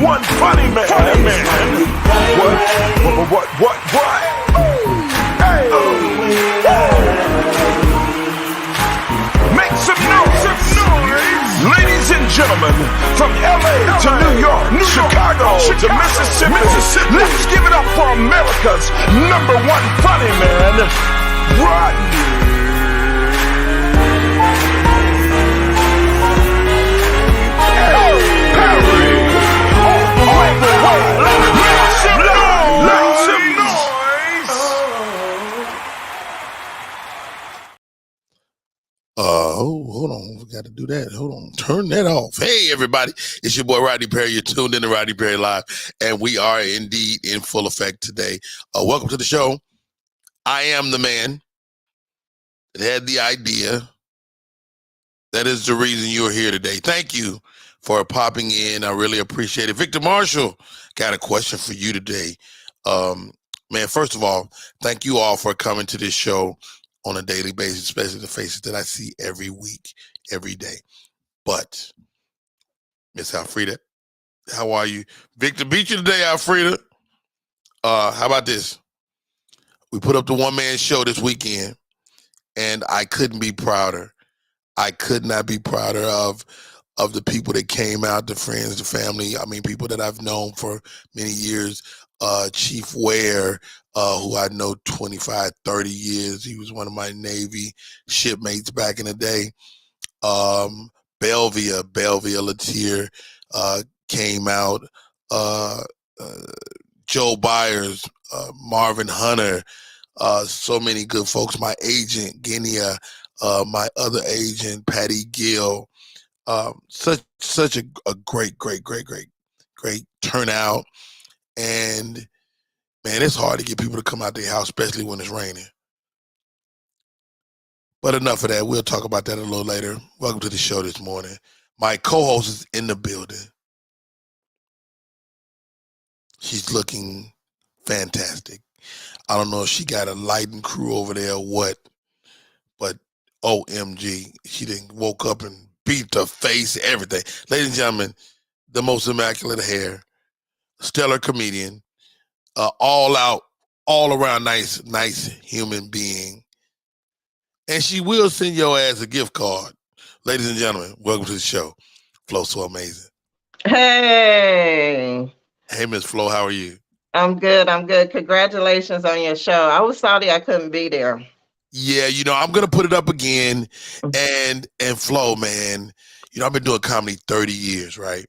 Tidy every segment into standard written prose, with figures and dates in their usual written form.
one funny man. What? Hey. Make some noise. Ladies and gentlemen, from LA to New York, Chicago to Mississippi, let's give it up for America's number one funny man, Rodney. Hold on. We got to do that. Hold on. Turn that off. Hey, everybody. It's your boy, Rodney Perry. You're tuned in to Rodney Perry Live, and we are indeed in full effect today. Welcome to the show. I am the man that had the idea. That is the reason you're here today. Thank you for popping in. I really appreciate it. Victor Marshall, got a question for you today. Man, first of all, thank you all for coming to this show on a daily basis, especially the faces that I see every week, every day. But, Miss Alfreda, how are you? Victor beat you today, Alfreda. How about this? We put up the one-man show this weekend, and I couldn't be prouder. I could not be prouder of the people that came out, the friends, the family. I mean, people that I've known for many years. Chief Ware, who I know 25, 30 years. He was one of my Navy shipmates back in the day. Belvia Latier came out. Joe Byers, Marvin Hunter, so many good folks. My agent, Guinea, my other agent, Patty Gill. Such a great turnout. And man, it's hard to get people to come out their house, especially when it's raining. But enough of that. We'll talk about that a little later. Welcome to the show this morning. My co-host is in the building. She's looking fantastic. I don't know if she got a lighting crew over there or what, but OMG, she done woke up and beat the face, everything. Ladies and gentlemen, the most immaculate hair, stellar comedian, all out, all around nice human being. And she will send your ass a gift card. Ladies and gentlemen, welcome to the show. FloSoAmazin. Hey, Miss Flo, how are you? I'm good. Congratulations on your show. I was sorry I couldn't be there. Yeah, I'm gonna put it up again. And Flo, man, I've been doing comedy 30 years, right?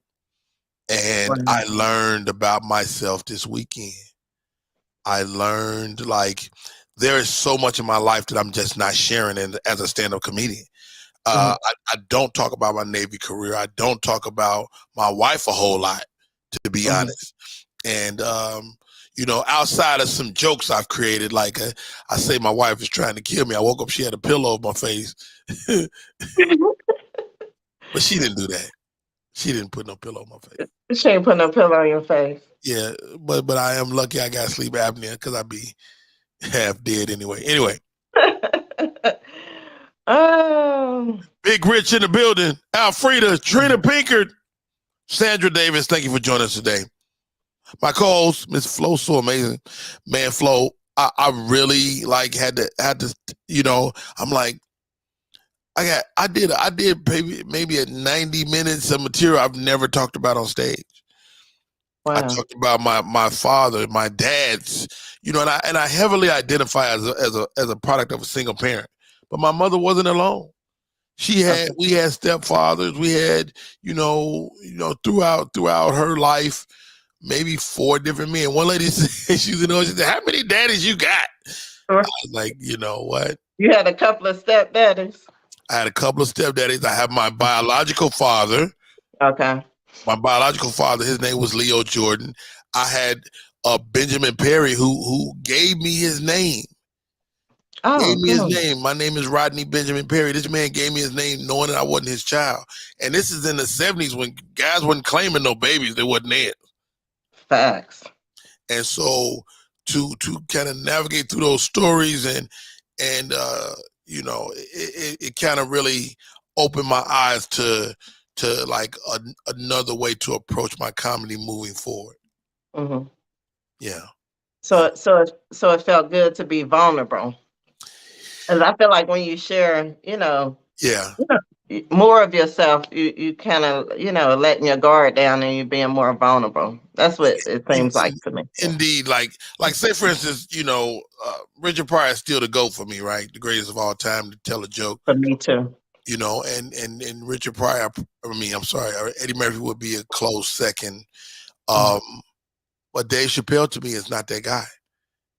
And Wow. I learned about myself this weekend. I learned, there is so much in my life that I'm just not sharing as a stand-up comedian. I don't talk about my Navy career. I don't talk about my wife a whole lot, to be honest. And, outside of some jokes I've created, I say my wife is trying to kill me. I woke up, she had a pillow over my face. But she didn't do that. She didn't put no pillow on my face. She ain't put no pillow on your face. Yeah, but I am lucky I got sleep apnea because I'd be half dead anyway. Oh. Big Rich in the building. Alfreda, Trina Pinkard, Sandra Davis, thank you for joining us today. My co-host, Miss FloSoAmazin. Man, Flo, I really had to, I'm like, I did maybe 90 minutes of material I've never talked about on stage. Wow. I talked about my father, my dad's, and I heavily identify as a product of a single parent. But my mother wasn't alone. We had stepfathers. We had, throughout her life, maybe 4 different men. One lady said, she said, how many daddies you got? I was like, you know what? You had a couple of stepdaddies. I had a couple of stepdaddies. I have my biological father. Okay. My biological father, his name was Leo Jordan. I had Benjamin Perry who gave me his name. Oh, gave me his name. My name is Rodney Benjamin Perry. This man gave me his name knowing that I wasn't his child. And this is in the 70s when guys wasn't claiming no babies. They wasn't theirs. Facts. And so to kind of navigate through those stories and it kind of really opened my eyes to to like another way to approach my comedy moving forward. Mm-hmm. Yeah. So it felt good to be vulnerable. And I feel like when you share, Yeah. more of yourself, you kind of, letting your guard down and you being more vulnerable. That's what it In, seems like to me. indeed, like say for instance, Richard Pryor is still the GOAT for me, right? The greatest of all time to tell a joke. For me too. And Richard Pryor, I'm sorry, Eddie Murphy would be a close second. Mm. But Dave Chappelle to me is not that guy.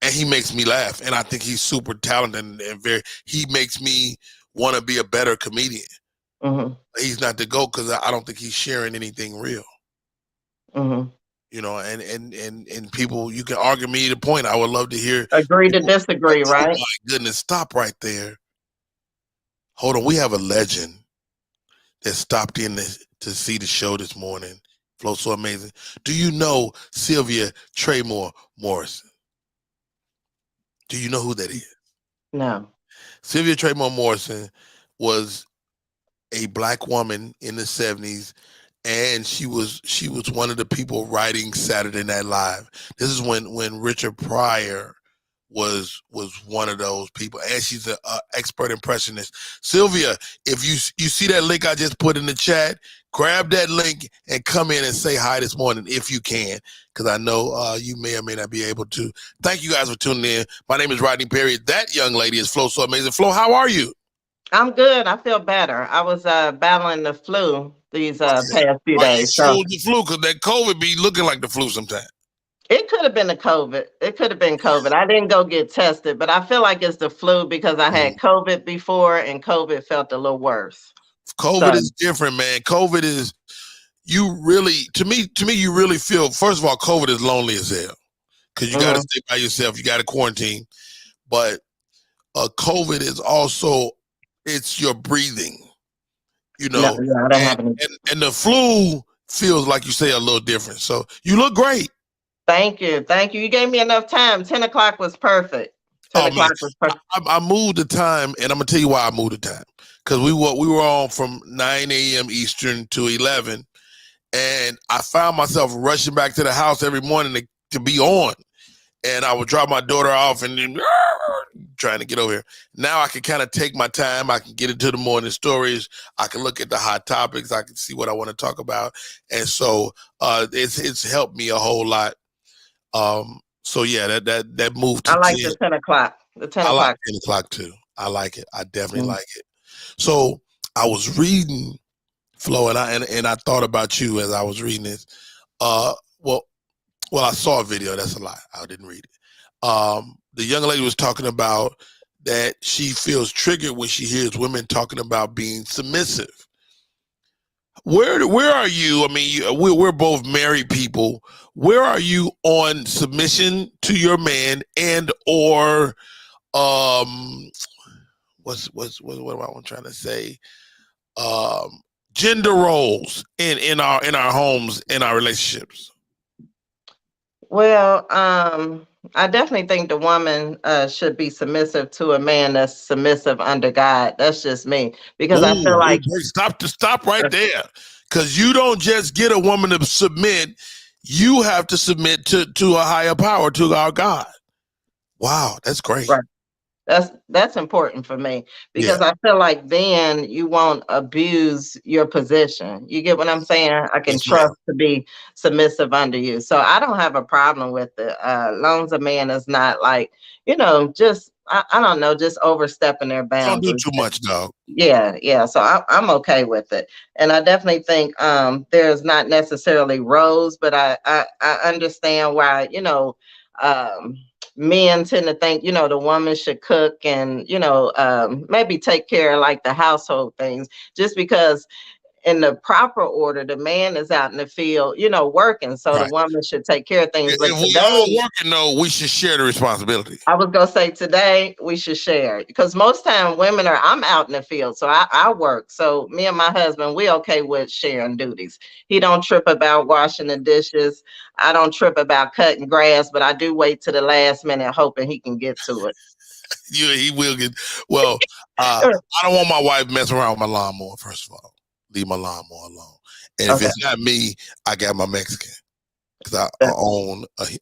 And he makes me laugh. And I think he's super talented and he makes me want to be a better comedian. Mm-hmm. He's not the GOAT because I don't think he's sharing anything real. Mm-hmm. And people, you can argue me the point. I would love to hear. Agree to disagree, right? Oh my goodness, stop right there. Hold on, we have a legend that stopped in to see the show this morning. FloSoAmazin. Do you know Sylvia Traymore Morrison? Do you know who that is? No. Sylvia Traymore Morrison was a black woman in the 70s, and she was one of the people writing Saturday Night Live. This is when Richard Pryor was one of those people, and she's an expert impressionist. Sylvia, if you see that link I just put in the chat, grab that link and come in and say hi this morning if you can, because I know you may or may not be able to. Thank you guys for tuning in. My name is Rodney Perry. That young lady is FloSoAmazin. Flo, how are you? I'm good. I feel better. I was battling the flu these past few Are you days. sure So the flu? Because that COVID be looking like the flu sometimes. it could have been the COVID. It could have been COVID. I didn't go get tested, but I feel like it's the flu because I had COVID before and COVID felt a little worse. COVID is different, man. COVID is, to me, you really feel, first of all, COVID is lonely as hell because you got to stay by yourself. You got to quarantine. But COVID is also, it's your breathing, No, I don't have any. and the flu feels like you say a little different. So you look great. Thank you. Thank you. You gave me enough time. 10 o'clock was perfect. 10 o'clock was perfect. I moved the time, and I'm going to tell you why I moved the time. Because we were on from 9 a.m. Eastern to 11, and I found myself rushing back to the house every morning to be on. And I would drop my daughter off and then trying to get over here. Now I can kind of take my time. I can get into the morning stories. I can look at the hot topics. I can see what I want to talk about. And so it's helped me a whole lot. So yeah, that move to I like the 10 o'clock. The 10 o'clock. I like 10 o'clock too. I like it. I definitely like it. So I was reading, Flo, and I thought about you as I was reading this. Well, I saw a video. That's a lie. I didn't read it. The young lady was talking about that she feels triggered when she hears women talking about being submissive. Where are you? I mean, we're both married people. Where are you on submission to your man and or what am I trying to say? Gender roles in our homes, in our relationships. Well, I definitely think the woman should be submissive to a man that's submissive under God. That's just me, because I feel like stop right there, because you don't just get a woman to submit; you have to submit to a higher power, to our God. Wow, that's great. Right. That's important for me, because I feel like then you won't abuse your position. You get what I'm saying? I can trust to be submissive under you. So I don't have a problem with it. Long as a man is not like, just I don't know, just overstepping their boundaries. Don't do too much, dog. Yeah. So I'm okay with it. And I definitely think there's not necessarily roles, but I understand why, men tend to think, the woman should cook and, maybe take care of like the household things, just because in the proper order, the man is out in the field, working. So the woman should take care of things. But if we all working, though, we should share the responsibility. I was going to say today we should share, because most time I'm out in the field. So I work. So me and my husband, we okay with sharing duties. He don't trip about washing the dishes. I don't trip about cutting grass, but I do wait to the last minute hoping he can get to it. He will get. Well, I don't want my wife messing around with my lawnmower, first of all. leave my lawnmower alone. And if Okay. it's not me, I got my Mexican. Because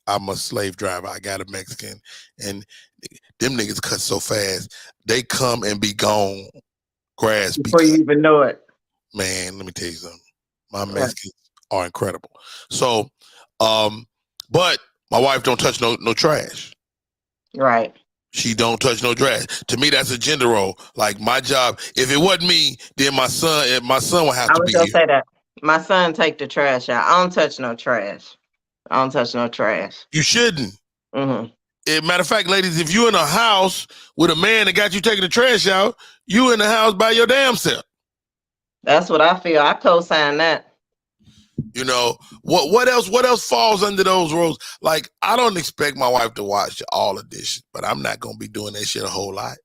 I'm a slave driver. I got a Mexican. And them niggas cut so fast. They come and be gone. Grass be Before cut. you even know it. Man, let me tell you something. My Right. Mexicans are incredible. So, but my wife don't touch no trash. Right. She don't touch no trash. To me, that's a gender role. Like my job, if it wasn't me, then my son would have I to was be gonna here. say that. My son take the trash out. I don't touch no trash. I don't touch no trash. You shouldn't. Hmm. Matter of fact, ladies, if you in a house with a man that got you taking the trash out, you in the house by your damn self. That's what I feel. I co-sign that. You know, what else falls under those roles? Like, I don't expect my wife to wash all the dishes, but I'm not gonna be doing that shit a whole lot.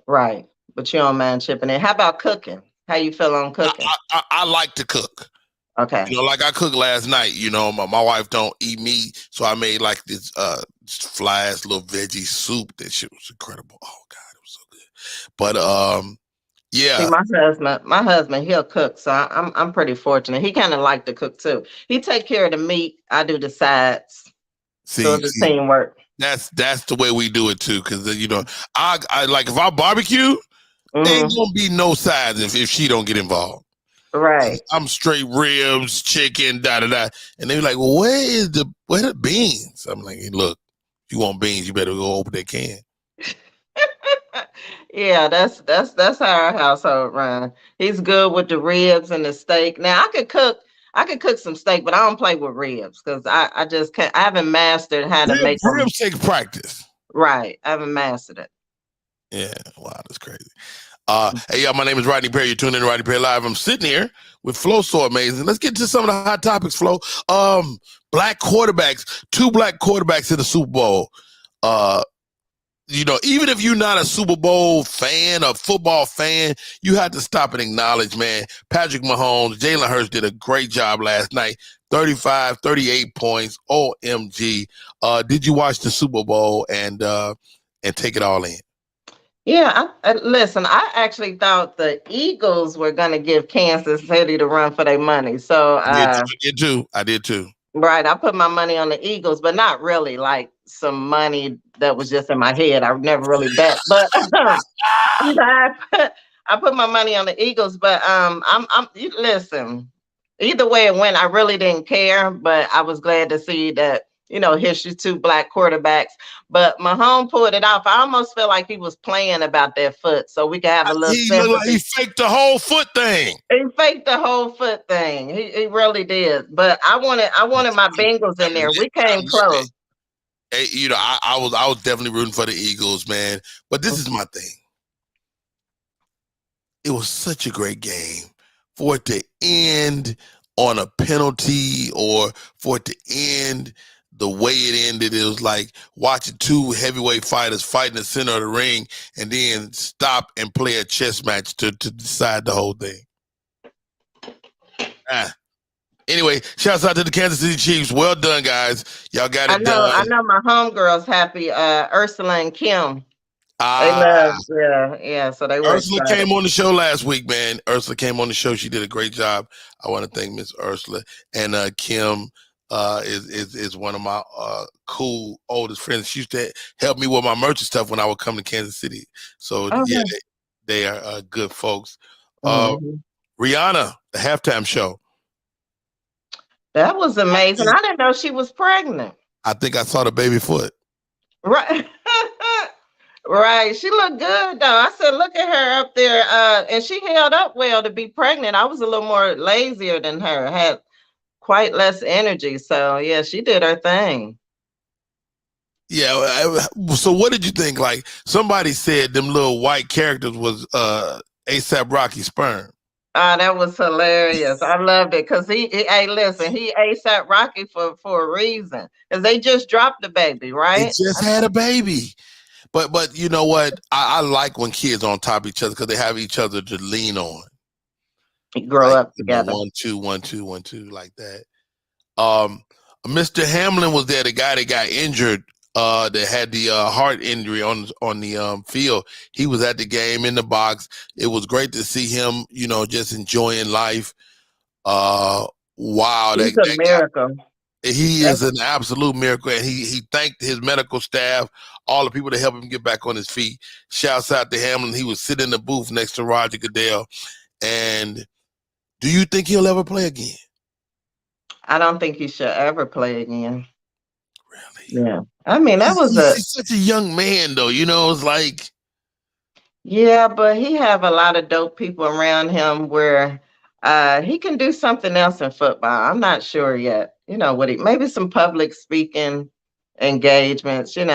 Right. But you don't mind chipping in. How about cooking? How you feel on cooking? I like to cook. Okay. You know, like I cooked last night. You know, my wife don't eat meat, so I made like this fly-ass little veggie soup. That shit was incredible. Oh God, it was so good. But See, yeah. my husband, he'll cook, so I'm pretty fortunate. He kind of like to cook too. He take care of the meat. I do the sides. So See, it's a teamwork. that's the way we do it too. Because you know, I like if I barbecue, ain't Hmm. gonna be no sides if she don't get involved. Right. I'm straight ribs, chicken, da da da, and they be like, "Well, where the beans?" I'm like, hey, "Look, if you want beans, you better go open that can." Yeah, that's how our household run. He's good with the ribs and the steak. Now I could cook some steak, but I don't play with ribs because I just can't. I haven't mastered how to make them Ribs take practice. right. I haven't mastered it. Yeah, wow, that's crazy. Hey, y'all, my name is Rodney Perry. You're tuning in to Rodney Perry Live. I'm sitting here with FloSoAmazin. Let's get to some of the hot topics, Flo. Black quarterbacks, 2 black quarterbacks in the Super Bowl. You know, even if you're not a Super Bowl fan, a football fan, you have to stop and acknowledge, man, Patrick Mahomes, Jalen Hurts did a great job last night. 35, 38 points. OMG. Did you watch the Super Bowl and take it all in? Yeah, listen, I actually thought the Eagles were going to give Kansas City the run for their money. So, I did too. right, I put my money on the Eagles, but not really like some money that was just in my head. I never really bet, but I put my money on the Eagles. But listen, either way it went, I really didn't care, but I was glad to see that, history 2 black quarterbacks. But Mahomes pulled it off. I almost feel like he was playing about that foot, so we could have a little He looked like he sympathy. faked the whole foot thing. He faked the whole foot thing. He really did. But I wanted my Bengals in there. We came close. Hey, you know, I was definitely rooting for the Eagles, man. But this is my thing. It was such a great game for it to end on a penalty or for it to end the way it ended. It was like watching 2 heavyweight fighters fight in the center of the ring and then stop and play a chess match to decide the whole thing. Anyway, shouts out to the Kansas City Chiefs. Well done, guys. Y'all got it done. I know my homegirls happy. Ursula and Kim. They Ah, love, yeah. So they were Ursula excited. came on the show last week, man. Ursula came on the show. She did a great job. I want to thank Miss Ursula. And Kim is one of my cool oldest friends. She used to help me with my merch and stuff when I would come to Kansas City. So Oh, yeah, yeah. they are good folks. Mhm. Rihanna, the halftime show. That was amazing. I didn't know she was pregnant. I think I saw the baby foot. Right. Right. She looked good though. I said, look at her up there. And she held up well to be pregnant. I was a little more lazier than her, had quite less energy. So yeah, she did her thing. Yeah. So what did you think? Like somebody said them little white characters was ASAP Rocky sperm. That was hilarious. I loved it because hey, listen, he ASAP Rocky for a reason. Because they just dropped the baby, They right? just had a baby. But you know what? I like when kids on top of each other because they have each other to lean on. Grow Like, up you know, together. 1, 2, 1, 2, 1, 2, like that. Mr. Hamlin was there, the guy that got injured that had the heart injury on the field. He was at the game in the box. It was great to see him, just enjoying life. Wow, He's that a guy, miracle. he is an absolute miracle, and he thanked his medical staff, all the people that helped him get back on his feet. Shouts out to Hamlin. He was sitting in the booth next to Roger Goodell. And do you think he'll ever play again? I don't think he should ever play again. Really? Yeah. I mean, he's such a young man, though. It's like. Yeah, but he have a lot of dope people around him where he can do something else in football. I'm not sure yet. Maybe some public speaking engagements, He something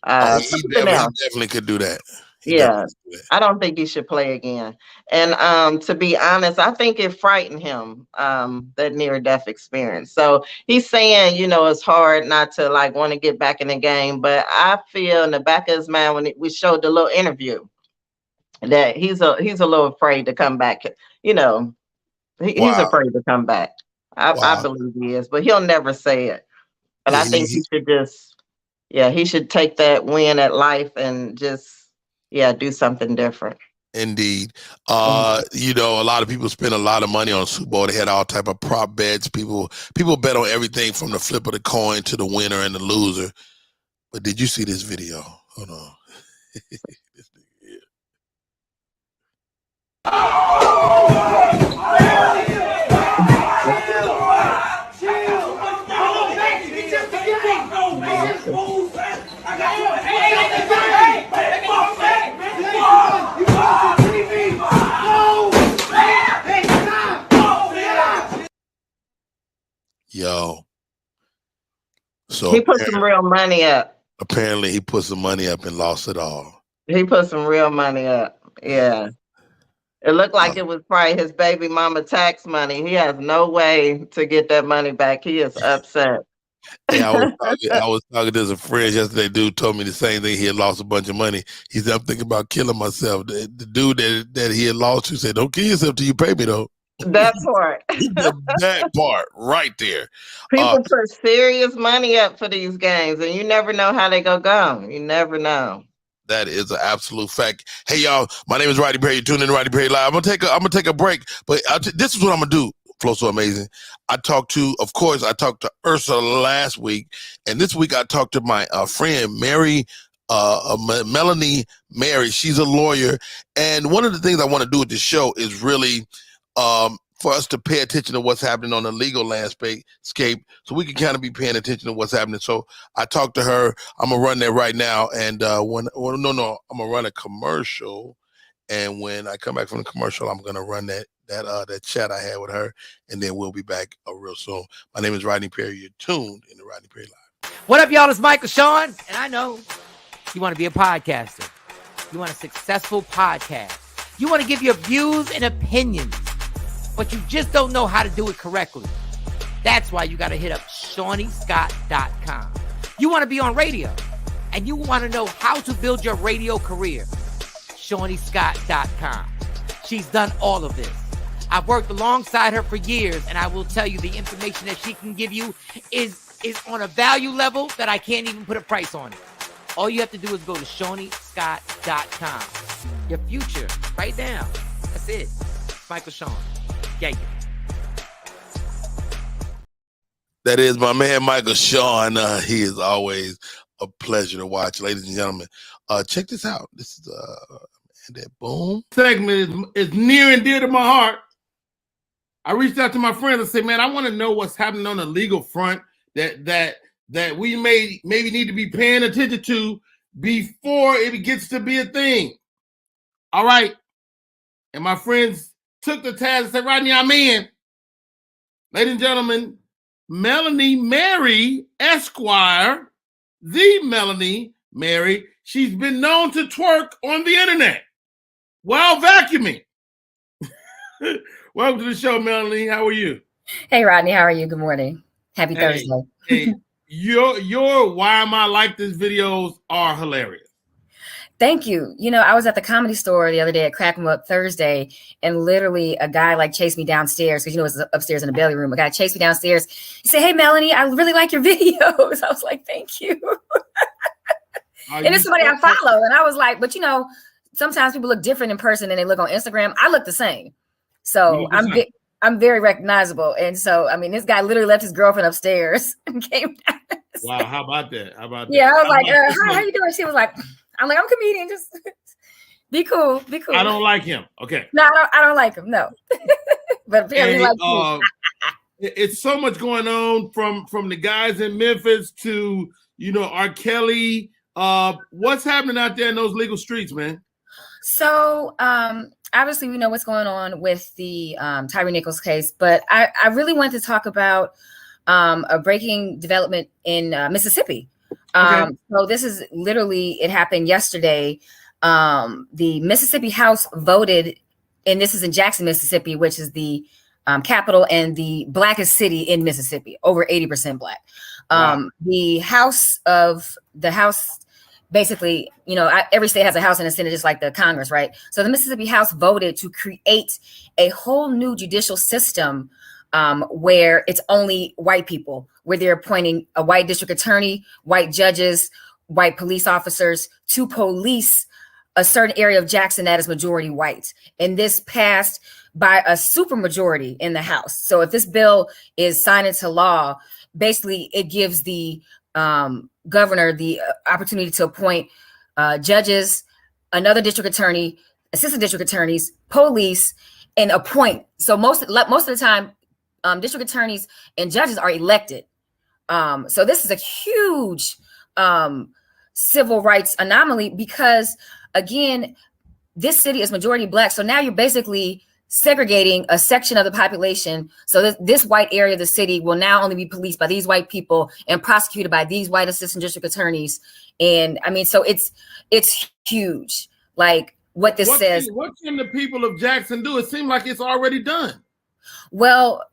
else. definitely could do that. Yeah, I don't think he should play again. And to be honest, I think it frightened him, that near-death experience. So he's saying, it's hard not to want to get back in the game. But I feel in the back of his mind when we showed the little interview that he's a little afraid to come back. He's afraid to come back. I believe he is, but he'll never say it. But I think he should he should take that win at life and just do something different. Indeed. A lot of people spend a lot of money on Super Bowl. They had all type of prop bets. People bet on everything from the flip of the coin to the winner and the loser. But did you see this video? Hold on. This nigga here. Yo. So he put some real money up. Apparently he put some money up and lost it all. He put some real money up. Yeah. It looked like it was probably his baby mama tax money. He has no way to get that money back. He is upset. Yeah, I was talking to some friends yesterday. Dude told me the same thing. He had lost a bunch of money. He said, "I'm thinking about killing myself." The dude that he had lost to said, "Don't kill yourself till you pay me, though." That part. That part right there. People put serious money up for these games, and you never know how they go. You never know. That is an absolute fact. Hey, y'all, my name is Rodney Perry. You're tuning in to Rodney Perry Live. I'm gonna take a break, but this is what I'm gonna do. FloSoAmazin. I talked to Ursula last week, and this week I talked to my friend Melanie Mary. She's a lawyer, and one of the things I want to do with this show is really for us to pay attention to what's happening on the legal landscape, so we can kind of be paying attention to what's happening. So I talked to her. I'm gonna run that right now, and I'm gonna run a commercial, and when I come back from the commercial, I'm gonna run that chat I had with her, and then we'll be back real soon. My name is Rodney Perry. You're tuned in the Rodney Perry Live. What up, y'all? It's Michael Sean, and I know you want to be a podcaster. You want a successful podcast. You want to give your views and opinions, but you just don't know how to do it correctly. That's why you got to hit up ShawneeScott.com. You want to be on radio, and you want to know how to build your radio career. ShawneeScott.com. She's done all of this. I've worked alongside her for years, and I will tell you the information that she can give you is on a value level that I can't even put a price on it. All you have to do is go to ShawneeScott.com. Your future, right now. That's it. Michael Sean. Yeah. That is my man, Michael Sean. He is always a pleasure to watch, ladies and gentlemen. Check this out. This is that boom segment is near and dear to my heart. I reached out to my friends and said, "Man, I want to know what's happening on the legal front that we maybe need to be paying attention to before it gets to be a thing." All right, and my friends took the task and said, "Rodney, I'm in." Ladies and gentlemen, Melanie Mary Esquire, the Melanie Mary, she's been known to twerk on the internet while vacuuming. Welcome to the show, Melanie. How are you? Hey, Rodney. How are you? Good morning. Happy Thursday. Hey, your Why Am I Like This videos are hilarious. Thank you. You know, I was at the Comedy Store the other day at Crack 'em Up Thursday, and literally a guy like chased me downstairs because, you know, it's upstairs in the belly room. A guy chased me downstairs. He said, "Hey, Melanie, I really like your videos." I was like, "Thank you." And it's somebody I follow. And I was like, but you know, sometimes people look different in person than they look on Instagram. I look the same. So I'm very recognizable. And so, I mean, this guy literally left his girlfriend upstairs and came down. Wow, how about that? How about that? Yeah, I was like, hi, how you doing? She was like, I'm like, I'm a comedian. Just be cool. Be cool. I don't like him. Okay. No, I don't like him. No. But apparently like it's so much going on from the guys in Memphis to, you know, R. Kelly. What's happening out there in those legal streets, man? So obviously we know what's going on with the Tyree Nichols case, but I really want to talk about a breaking development in Mississippi. Okay. So this is literally, it happened yesterday. The Mississippi House voted, and this is in Jackson, Mississippi, which is the capital and the blackest city in Mississippi, over 80% black. Wow. The House, basically, you know, every state has a House and a Senate, just like the Congress, right? So the Mississippi House voted to create a whole new judicial system where it's only white people, where they're appointing a white district attorney, white judges, white police officers to police a certain area of Jackson that is majority white. And this passed by a supermajority in the House. So if this bill is signed into law, basically it gives the governor the opportunity to appoint judges, another district attorney, assistant district attorneys, police, and appoint. So most of the time, district attorneys and judges are elected. So this is a huge civil rights anomaly because, again, this city is majority black. So now you're basically segregating a section of the population. So this white area of the city will now only be policed by these white people and prosecuted by these white assistant district attorneys. And I mean, so it's huge. Like what says. What can the people of Jackson do? It seems like it's already done. Well,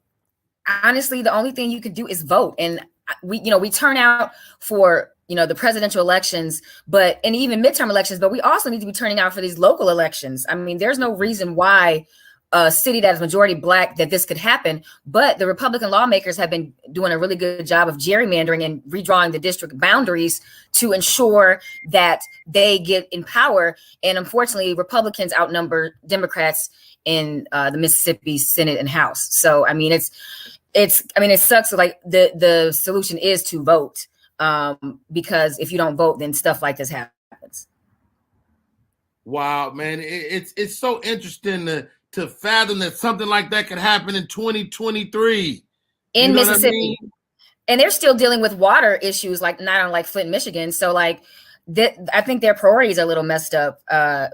honestly, the only thing you could do is vote. And we turn out for, the presidential elections, and even midterm elections, but we also need to be turning out for these local elections. I mean, there's no reason why a city that is majority black that this could happen, but the Republican lawmakers have been doing a really good job of gerrymandering and redrawing the district boundaries to ensure that they get in power. And unfortunately, Republicans outnumber Democrats in the Mississippi Senate and House. So, I mean, it sucks. Like the solution is to vote. Because if you don't vote, then stuff like this happens. Wow, man. It's so interesting to fathom that something like that could happen in 2023 in Mississippi. I mean? And they're still dealing with water issues, like not unlike Flint, Michigan. So like I think their priorities are a little messed up.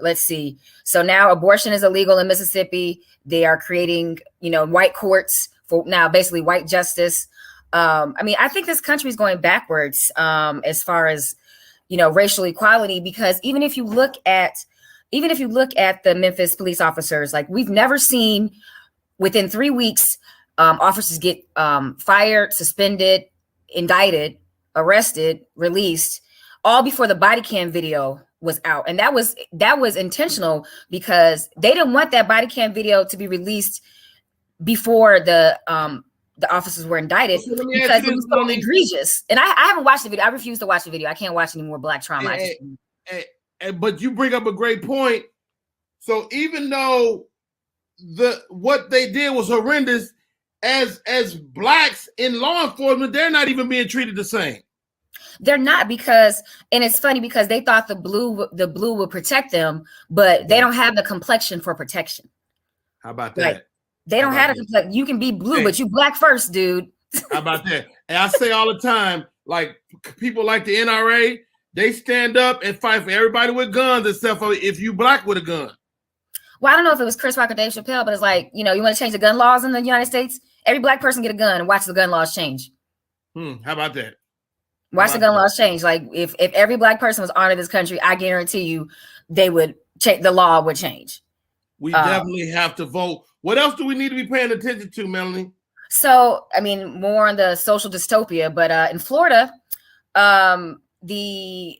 Let's see. So now abortion is illegal in Mississippi. They are creating, white courts for now, basically white justice. I mean, I think this country is going backwards as far as, racial equality, because even if you look at the Memphis police officers, like we've never seen within 3 weeks, officers get fired, suspended, indicted, arrested, released, all before the body cam video was out. And that was intentional because they didn't want that body cam video to be released before the officers were indicted because it was so egregious. And I haven't watched the video. I refuse to watch the video. I can't watch any more black trauma. But you bring up a great point. So even though what they did was horrendous, as blacks in law enforcement, they're not even being treated the same. They're not, because, and it's funny because they thought the blue would protect them, but they don't have the complexion for protection. How about that? Like, they don't have a complexion. You can be blue, but you black first, dude. How about that? And I say all the time, like people like the NRA, they stand up and fight for everybody with guns, except for if you black with a gun. Well, I don't know if it was Chris Rock or Dave Chappelle, but it's like, you want to change the gun laws in the United States? Every black person get a gun and watch the gun laws change. How about that? Watch the gun laws change. Like if every black person was honored in this country, I guarantee you they would change. The law would change. We definitely have to vote. What else do we need to be paying attention to, Melanie? So, I mean, more on the social dystopia, but in Florida, the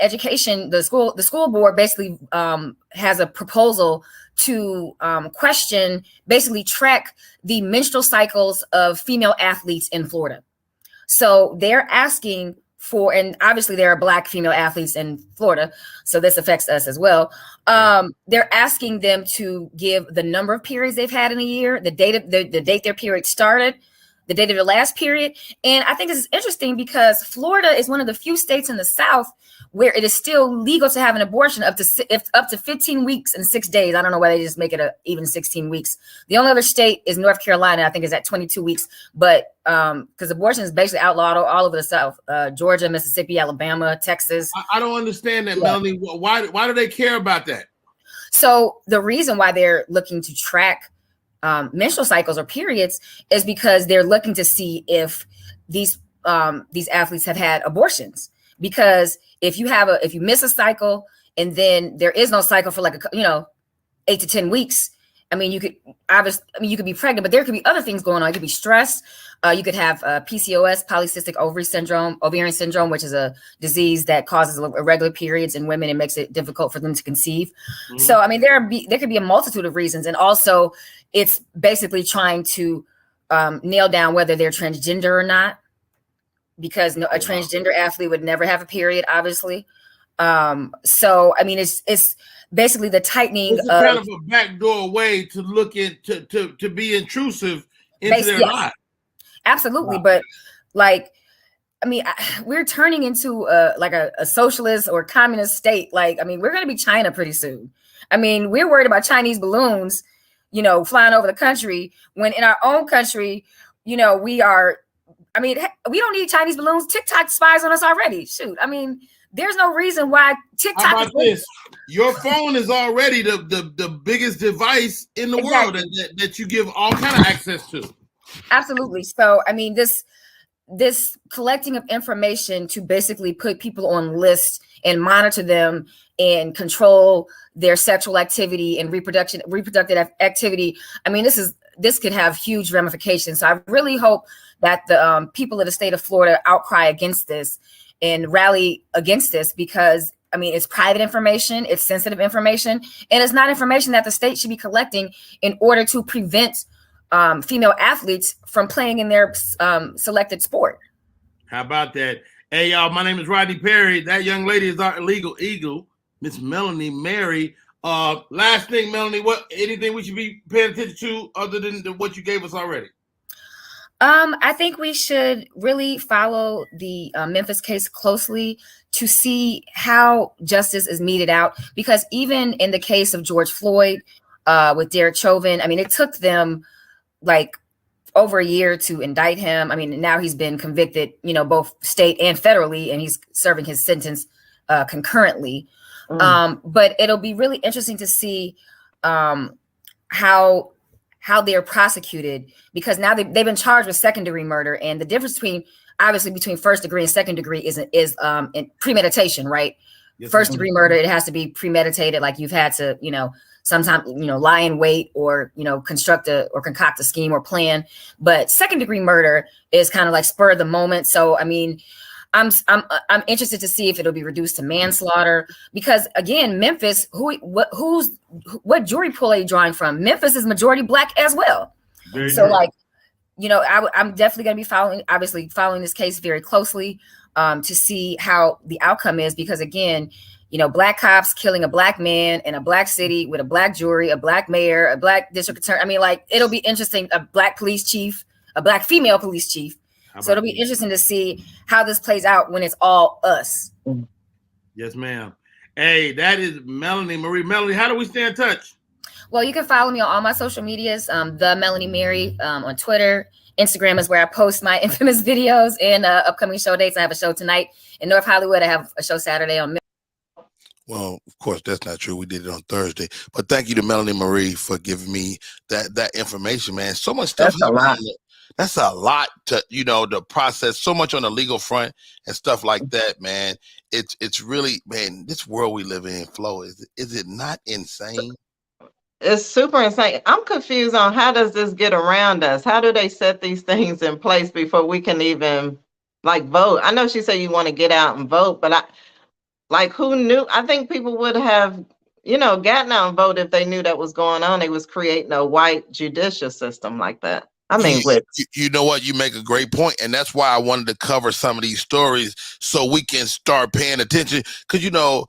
education, the school board basically has a proposal to question, basically track the menstrual cycles of female athletes in Florida. So they're asking for, and obviously there are Black female athletes in Florida, so this affects us as well. They're asking them to give the number of periods they've had in a year, the date their period started, the date of their last period. And I think this is interesting because Florida is one of the few states in the South where it is still legal to have an abortion up to 15 weeks and 6 days. I don't know why they just make it even 16 weeks. The only other state is North Carolina, I think is at 22 weeks. But because abortion is basically outlawed all over the South, Georgia, Mississippi, Alabama, Texas. I don't understand that, Melanie. Why do they care about that? So the reason why they're looking to track menstrual cycles or periods is because they're looking to see if these athletes have had abortions. Because if you miss a cycle and then there is no cycle for 8 to 10 weeks, I mean, you could be pregnant, but there could be other things going on. It could be stress. You could have PCOS, polycystic ovarian syndrome, which is a disease that causes irregular periods in women and makes it difficult for them to conceive. Mm-hmm. So, I mean, there could be a multitude of reasons. And also it's basically trying to nail down whether they're transgender or not, because a transgender athlete would never have a period, obviously. So, I mean, it's basically the tightening. It's kind of a backdoor way to look at to be intrusive into their lives. Absolutely, wow. But we're turning into a socialist or communist state. We're going to be China pretty soon. I mean, we're worried about Chinese balloons, flying over the country, when in our own country, we are. I mean, we don't need Chinese balloons. TikTok spies on us already. Shoot, I mean, there's no reason why TikTok. How about this? Your phone is already the biggest device in the world that you give all kind of access to. Absolutely. So, I mean, this collecting of information to basically put people on lists and monitor them and control their sexual activity and reproductive activity. I mean, this could have huge ramifications. So I really hope that the people of the state of Florida outcry against this and rally against this, because I mean, it's private information, it's sensitive information, and it's not information that the state should be collecting in order to prevent female athletes from playing in their selected sport. How about that? Hey, y'all, my name is Rodney Perry. That young lady is our illegal eagle, Miss Melanie Mary. Last thing, Melanie, anything we should be paying attention to other than what you gave us already? I think we should really follow the Memphis case closely to see how justice is meted out, because even in the case of George Floyd with Derek Chauvin, I mean, it took them over a year to indict him. I mean, now he's been convicted, both state and federally, and he's serving his sentence concurrently. But it'll be really interesting to see how they're prosecuted, because now they've been charged with second-degree murder, and the difference between first degree and second degree is in premeditation, right? Yes, first degree murder, it has to be premeditated, like you've had to, sometimes, lie in wait or, concoct a scheme or plan. But second degree murder is kind of like spur of the moment. So, I mean, I'm interested to see if it'll be reduced to manslaughter, because again, Memphis, what jury pool are you drawing from? Memphis is majority Black as well. Very so good. I'm definitely going to be following this case very closely to see how the outcome is, because again, Black cops killing a Black man in a Black city with a Black jury, a Black mayor, a Black district attorney. I mean, it'll be interesting. A Black police chief, a Black female police chief. So it'll be interesting to see how this plays out when it's all us. Yes, ma'am. Hey, that is Melanie Marie. Melanie, how do we stay in touch? Well, you can follow me on all my social medias. The Melanie Mary on Twitter. Instagram is where I post my infamous videos and upcoming show dates. I have a show tonight in North Hollywood. I have a show Saturday on. Well, of course, that's not true. We did it on Thursday. But thank you to Melanie Marie for giving me that information, man. So much stuff. That's a lot to, to process, so much on the legal front and stuff like that, man. It's really, man, this world we live in, Flo, is it not insane? It's super insane. I'm confused on how does this get around us? How do they set these things in place before we can even like vote. I know she said you want to get out and vote, but who knew? I think people would have, gotten out and vote if they knew that was going on. They was creating a white judicial system like that. I mean, you know what? You make a great point, and that's why I wanted to cover some of these stories so we can start paying attention. Because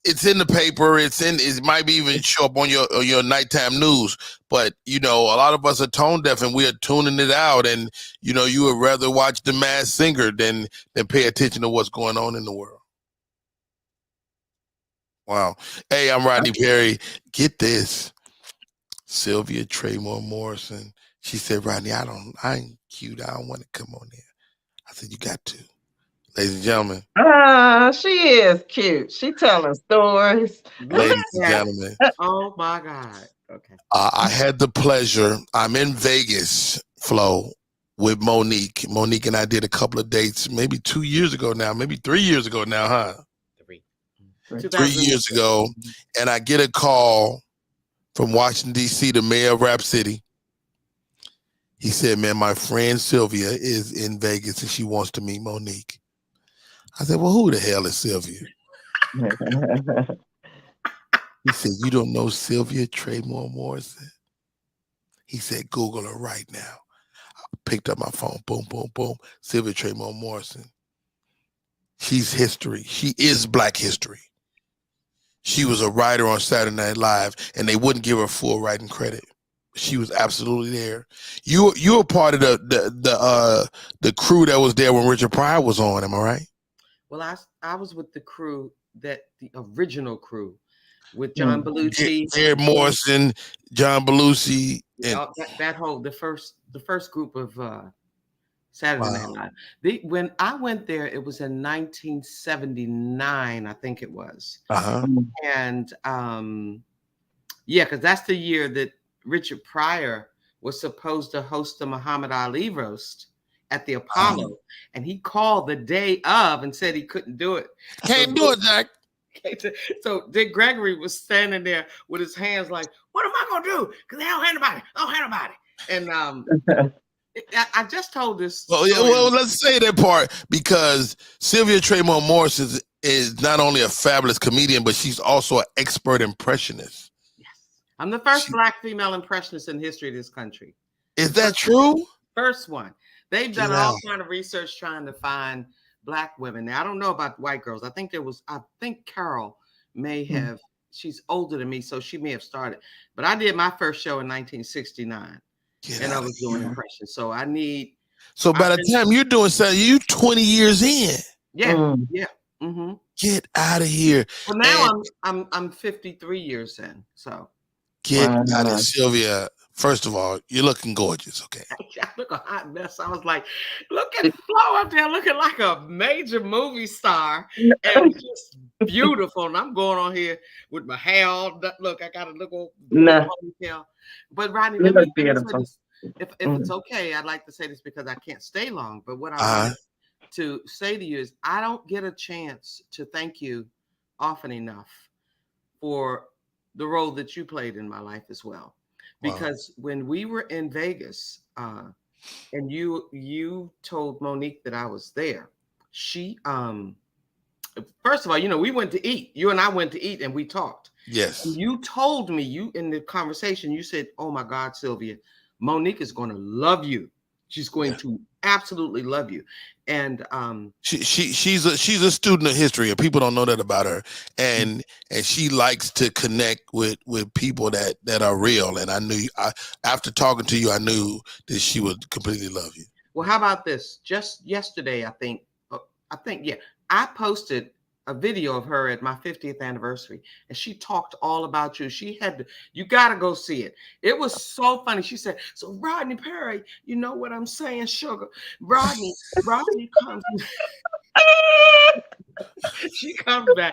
it's in the paper. It might be even show up on your nighttime news. But a lot of us are tone deaf, and we are tuning it out. And you would rather watch The Masked Singer than pay attention to what's going on in the world. Wow. Hey, I'm Rodney Perry. Get this. Sylvia Traymore Morrison. She said, Rodney, I ain't cute. I don't want to come on there. I said, you got to. Ladies and gentlemen. She is cute. She telling stories. Ladies and gentlemen. Oh my God. Okay. I had the pleasure. I'm in Vegas, Flo, with Monique. Monique and I did a couple of dates, maybe 2 years ago now, maybe 3 years ago now, huh? 3 years ago. And I get a call from Washington, D.C., the mayor of Rap City. He said, man, my friend Sylvia is in Vegas and she wants to meet Monique. I said, well, who the hell is Sylvia? He said, you don't know Sylvia Traymore Morrison? He said, Google her right now. I picked up my phone, boom, boom, boom. Sylvia Traymore Morrison. She's history. She is Black history. She was a writer on Saturday Night Live, and they wouldn't give her full writing credit. She was absolutely there. You were part of the crew that was there when Richard Pryor was on. Am I right? Well, I was with the crew the original crew with John Belushi, Jared Morrison, John Belushi, and the first group of Saturday Night Live. When I went there, it was in 1979, I think it was. And because that's the year that Richard Pryor was supposed to host the Muhammad Ali roast at the Apollo, and he called the day of and said he couldn't do it. Can't do it, Jack. So Dick Gregory was standing there with his hands like, "What am I gonna do? Because I don't have nobody." And I just told this. Well, let's say that part because Sylvia Traymore Morrison is not only a fabulous comedian, but she's also an expert impressionist. Yes, I'm the first Black female impressionist in history of this country. Is that true? First one. They've done all kind of research trying to find Black women. Now, I don't know about white girls. I think Carol may have, she's older than me, so she may have started. But I did my first show in 1969. And I was doing impressions. So by the time you're doing something, you 20 years in. Yeah. Yeah. Mm-hmm. Get out of here. Well, now I'm 53 years in. So get out of Sylvia. First of all, you're looking gorgeous, okay? I look a hot mess. I was like, look at Flo up there looking like a major movie star and just beautiful. And I'm going on here with my hair all done. Look, I got a little ponytail. But Rodney, let me say this. If it's okay, I'd like to say this because I can't stay long. But what I want to say to you is I don't get a chance to thank you often enough for the role that you played in my life as well. Because when we were in Vegas, and you told Monique that I was there, she first of all, we went to eat. You and I went to eat and we talked. Yes. And you told me in the conversation, you said, "Oh my God, Sylvia, Monique is going to love you. She's going to absolutely love you." And she's a student of history, and people don't know that about her. And she likes to connect with people that are real. And I knew after talking to you, I knew that she would completely love you. Well, how about this? Just yesterday, I posted a video of her at my 50th anniversary, and she talked all about you. You got to go see it. It was so funny. She said, "So Rodney Perry, you know what I'm saying, sugar? Rodney comes." She comes back.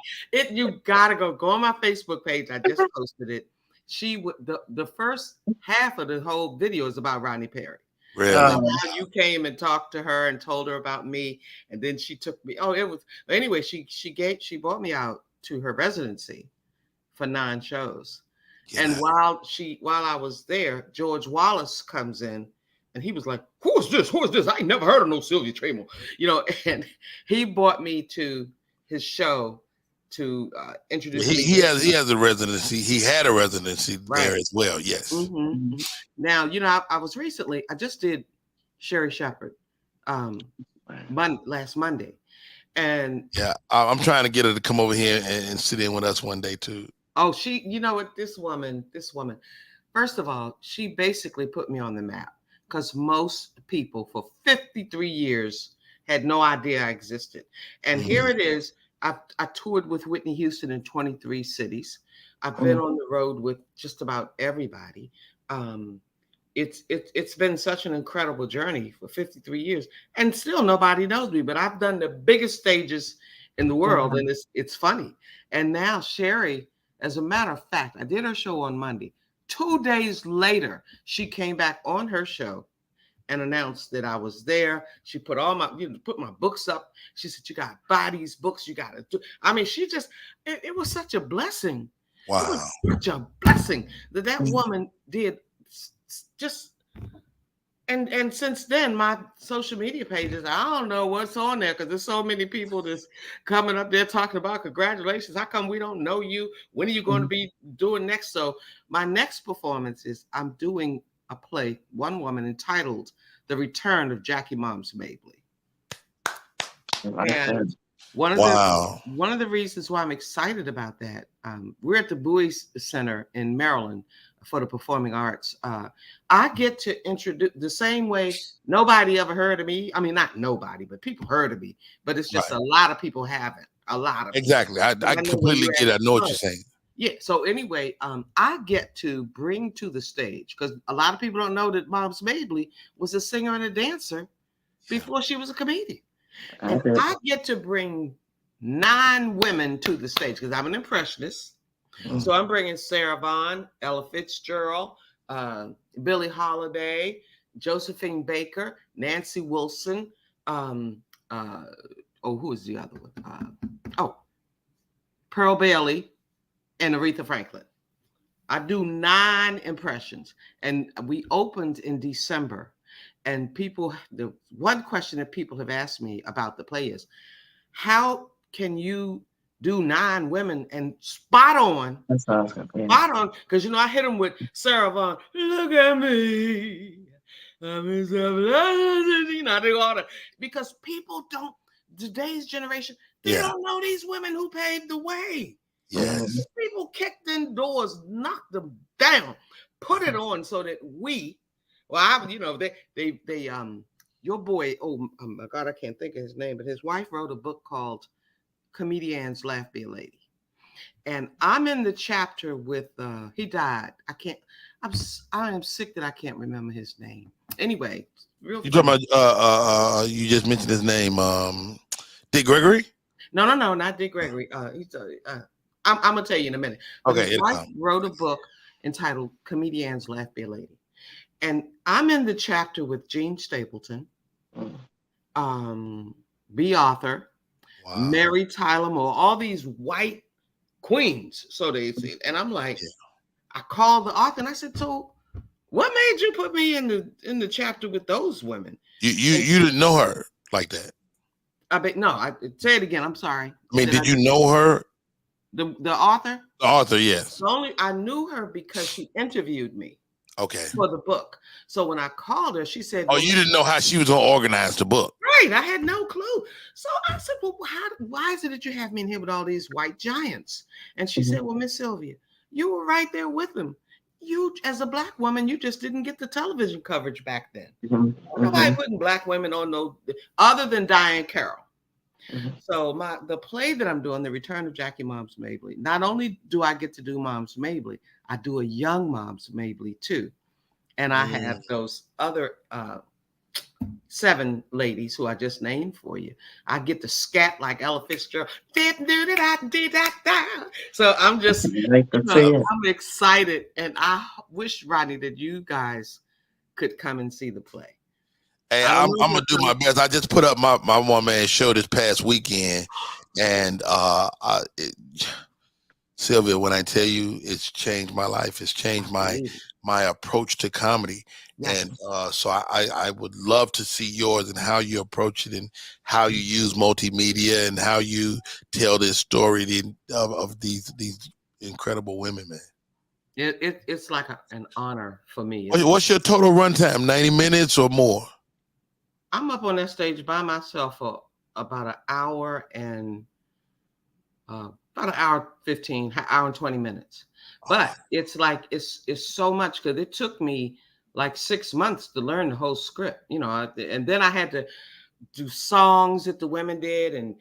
You got to go on my Facebook page. I just posted it. The first half of the whole video is about Rodney Perry. Really? You came and talked to her and told her about me, and then she took me. Anyway, she brought me out to her residency for 9 shows. Yeah. And while I was there, George Wallace comes in And he was like, who is this? Who is this? I ain't never heard of no Sylvia Tremor. And he brought me to his show to introduce me. He has a residency. He had a residency there as well. Yes. Mm-hmm. Now, I was recently, I just did Sherry Shepherd last Monday. And yeah, I'm trying to get her to come over here and sit in with us one day too. Oh, this woman, first of all, she basically put me on the map, because most people for 53 years had no idea I existed. And here it is. I toured with Whitney Houston in 23 cities. I've been on the road with just about everybody. It's been such an incredible journey for 53 years, and still nobody knows me, but I've done the biggest stages in the world, and it's funny. And now Sherry, as a matter of fact, I did her show on Monday. 2 days later, she came back on her show and announced that I was there. She put put my books up. She said, you got to buy these books. You got to do. I mean, it was such a blessing. Wow. It was such a blessing that woman did just, and since then, my social media pages, I don't know what's on there, because there's so many people that's coming up there talking about congratulations. How come we don't know you? When are you going to be doing next? So my next performance is I'm doing a play, one woman, entitled The Return of Jackie Moms Mabley. And one of the reasons why I'm excited about that, we're at the Bowie Center in Maryland for the performing arts. I get to introduce, the same way nobody ever heard of me. I mean, not nobody, but people heard of me, but it's just a lot of people haven't. A lot of exactly. I completely get it. I know what you're saying. Yeah. So anyway, I get to bring to the stage, because a lot of people don't know that Moms Mabley was a singer and a dancer before she was a comedian. And I get to bring 9 women to the stage, because I'm an impressionist. So I'm bringing Sarah Vaughan, Ella Fitzgerald, Billie Holiday, Josephine Baker, Nancy Wilson. Who is the other one? Pearl Bailey and Aretha Franklin. I do 9 impressions, and we opened in December. And the one question that people have asked me about the play is, how can you do 9 women and spot on? That's awesome. Yeah. Spot on, because I hit them with Sarah Vaughan. Look at me, I'm I do all that, because people don't. Today's generation, they don't know these women who paved the way. Yes, people kicked in doors, knocked them down, put it on so that we. Well, they your boy. Oh my God, I can't think of his name, but his wife wrote a book called Comedians Laugh Be a Lady, and I'm in the chapter with he died. I am sick that I can't remember his name. Anyway, you talking about you just mentioned his name, Dick Gregory? No, not Dick Gregory. I'm gonna tell you in a minute. Okay. His wife wrote a book entitled Comedians Laugh Be a Lady, and I'm in the chapter with Gene Stapleton, B. Arthur. Wow. Mary Tyler Moore, all these white queens, so they say. And I'm like, I called the author and I said, so what made you put me in the chapter with those women? You didn't know her like that? I say it again. I'm sorry. I mean, did you know her? The author? The author, yes. I knew her because she interviewed me. Okay. For the book. So when I called her, she said, "Oh, you didn't know how she was gonna organize the book." Right. I had no clue. So I said, "Well, why is it that you have me in here with all these white giants?" And she said, "Well, Miss Sylvia, you were right there with them. You, as a Black woman, you just didn't get the television coverage back then. Nobody putting Black women on no other than Diane Carroll." So the play that I'm doing, The Return of Jackie Moms Mabley, not only do I get to do Moms Mabley, I do a young Moms Mabley too. And I have those other 7 ladies who I just named for you. I get to scat like Ella Fitzgerald. So I'm just, I'm excited. And I wish, Rodney, that you guys could come and see the play. Hey, I'm gonna do my best. I just put up my one man show this past weekend, and Sylvia, when I tell you it's changed my life, it's changed my approach to comedy. Yes. And so I would love to see yours and how you approach it and how you use multimedia and how you tell this story of these incredible women, man. It's like an honor for me. What's your total runtime? 90 minutes or more? I'm up on that stage by myself for about an hour and about an hour 15, hour and 20 minutes. But it's like it's so much because it took me like 6 months to learn the whole script, you know, and then I had to do songs that the women did, and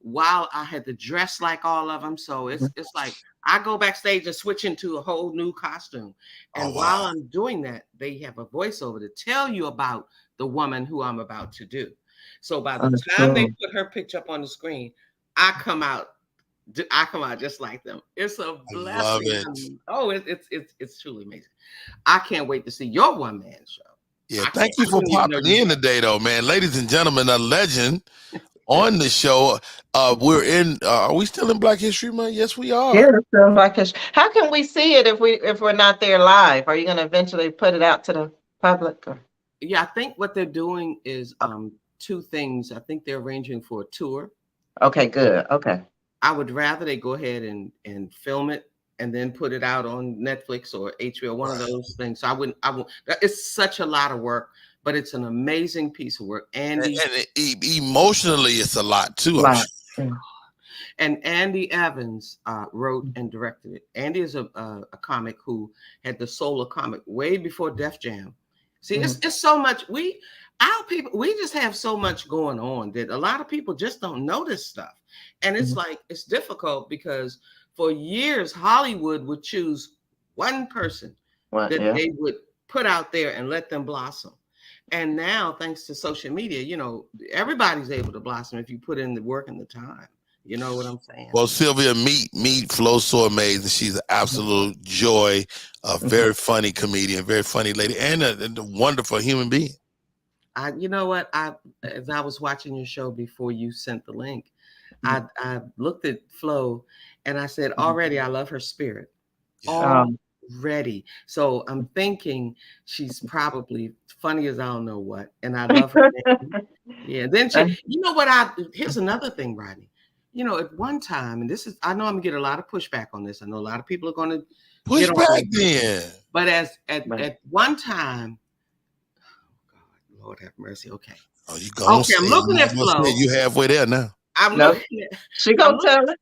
while I had to dress like all of them. So it's like I go backstage and switch into a whole new costume. And while I'm doing that, they have a voiceover to tell you about the woman who I'm about to do. So by the time they put her picture up on the screen, I come out just like them. It's a blessing. I love it. Oh, it's truly amazing. I can't wait to see your one-man show. Yeah, thank you for popping in today, though, man. Ladies and gentlemen, a legend on the show. We're in. Are we still in Black History Month? Yes, we are. Yeah, it's still Black History. How can we see it if we're not there live? Are you going to eventually put it out to the public? Or? Yeah, I think what they're doing is two things. I think they're arranging for a tour. Okay, good. Okay. I would rather they go ahead and film it and then put it out on Netflix or HBO, one of those things. So I won't. It's such a lot of work, but it's an amazing piece of work. Andy, and emotionally, it's a lot too. And Andy Evans wrote and directed it. Andy is a comic who had the soul of comic way before Def Jam. See, it's so much. Our people, we just have so much going on that a lot of people just don't know this stuff. And it's like, it's difficult because for years, Hollywood would choose one person that they would put out there and let them blossom. And now, thanks to social media, you know, everybody's able to blossom if you put in the work and the time. You know what I'm saying? Well, Sylvia, meet FloSoAmazin. She's an absolute joy, a very funny comedian, very funny lady, and a wonderful human being. You know what? As I was watching your show before you sent the link, I looked at Flo and I said, already I love her spirit. Already. So I'm thinking she's probably funny as I don't know what. And I love her. Yeah. Then you know what? Here's another thing, Rodney. You know, at one time, and this is, I know I'm gonna get a lot of pushback on this. I know a lot of people are gonna push back then. But at one time, God, Lord have mercy. Okay. Oh, you go. Okay, I'm looking at Flo. You halfway there now. I'm looking at. She gonna tell it.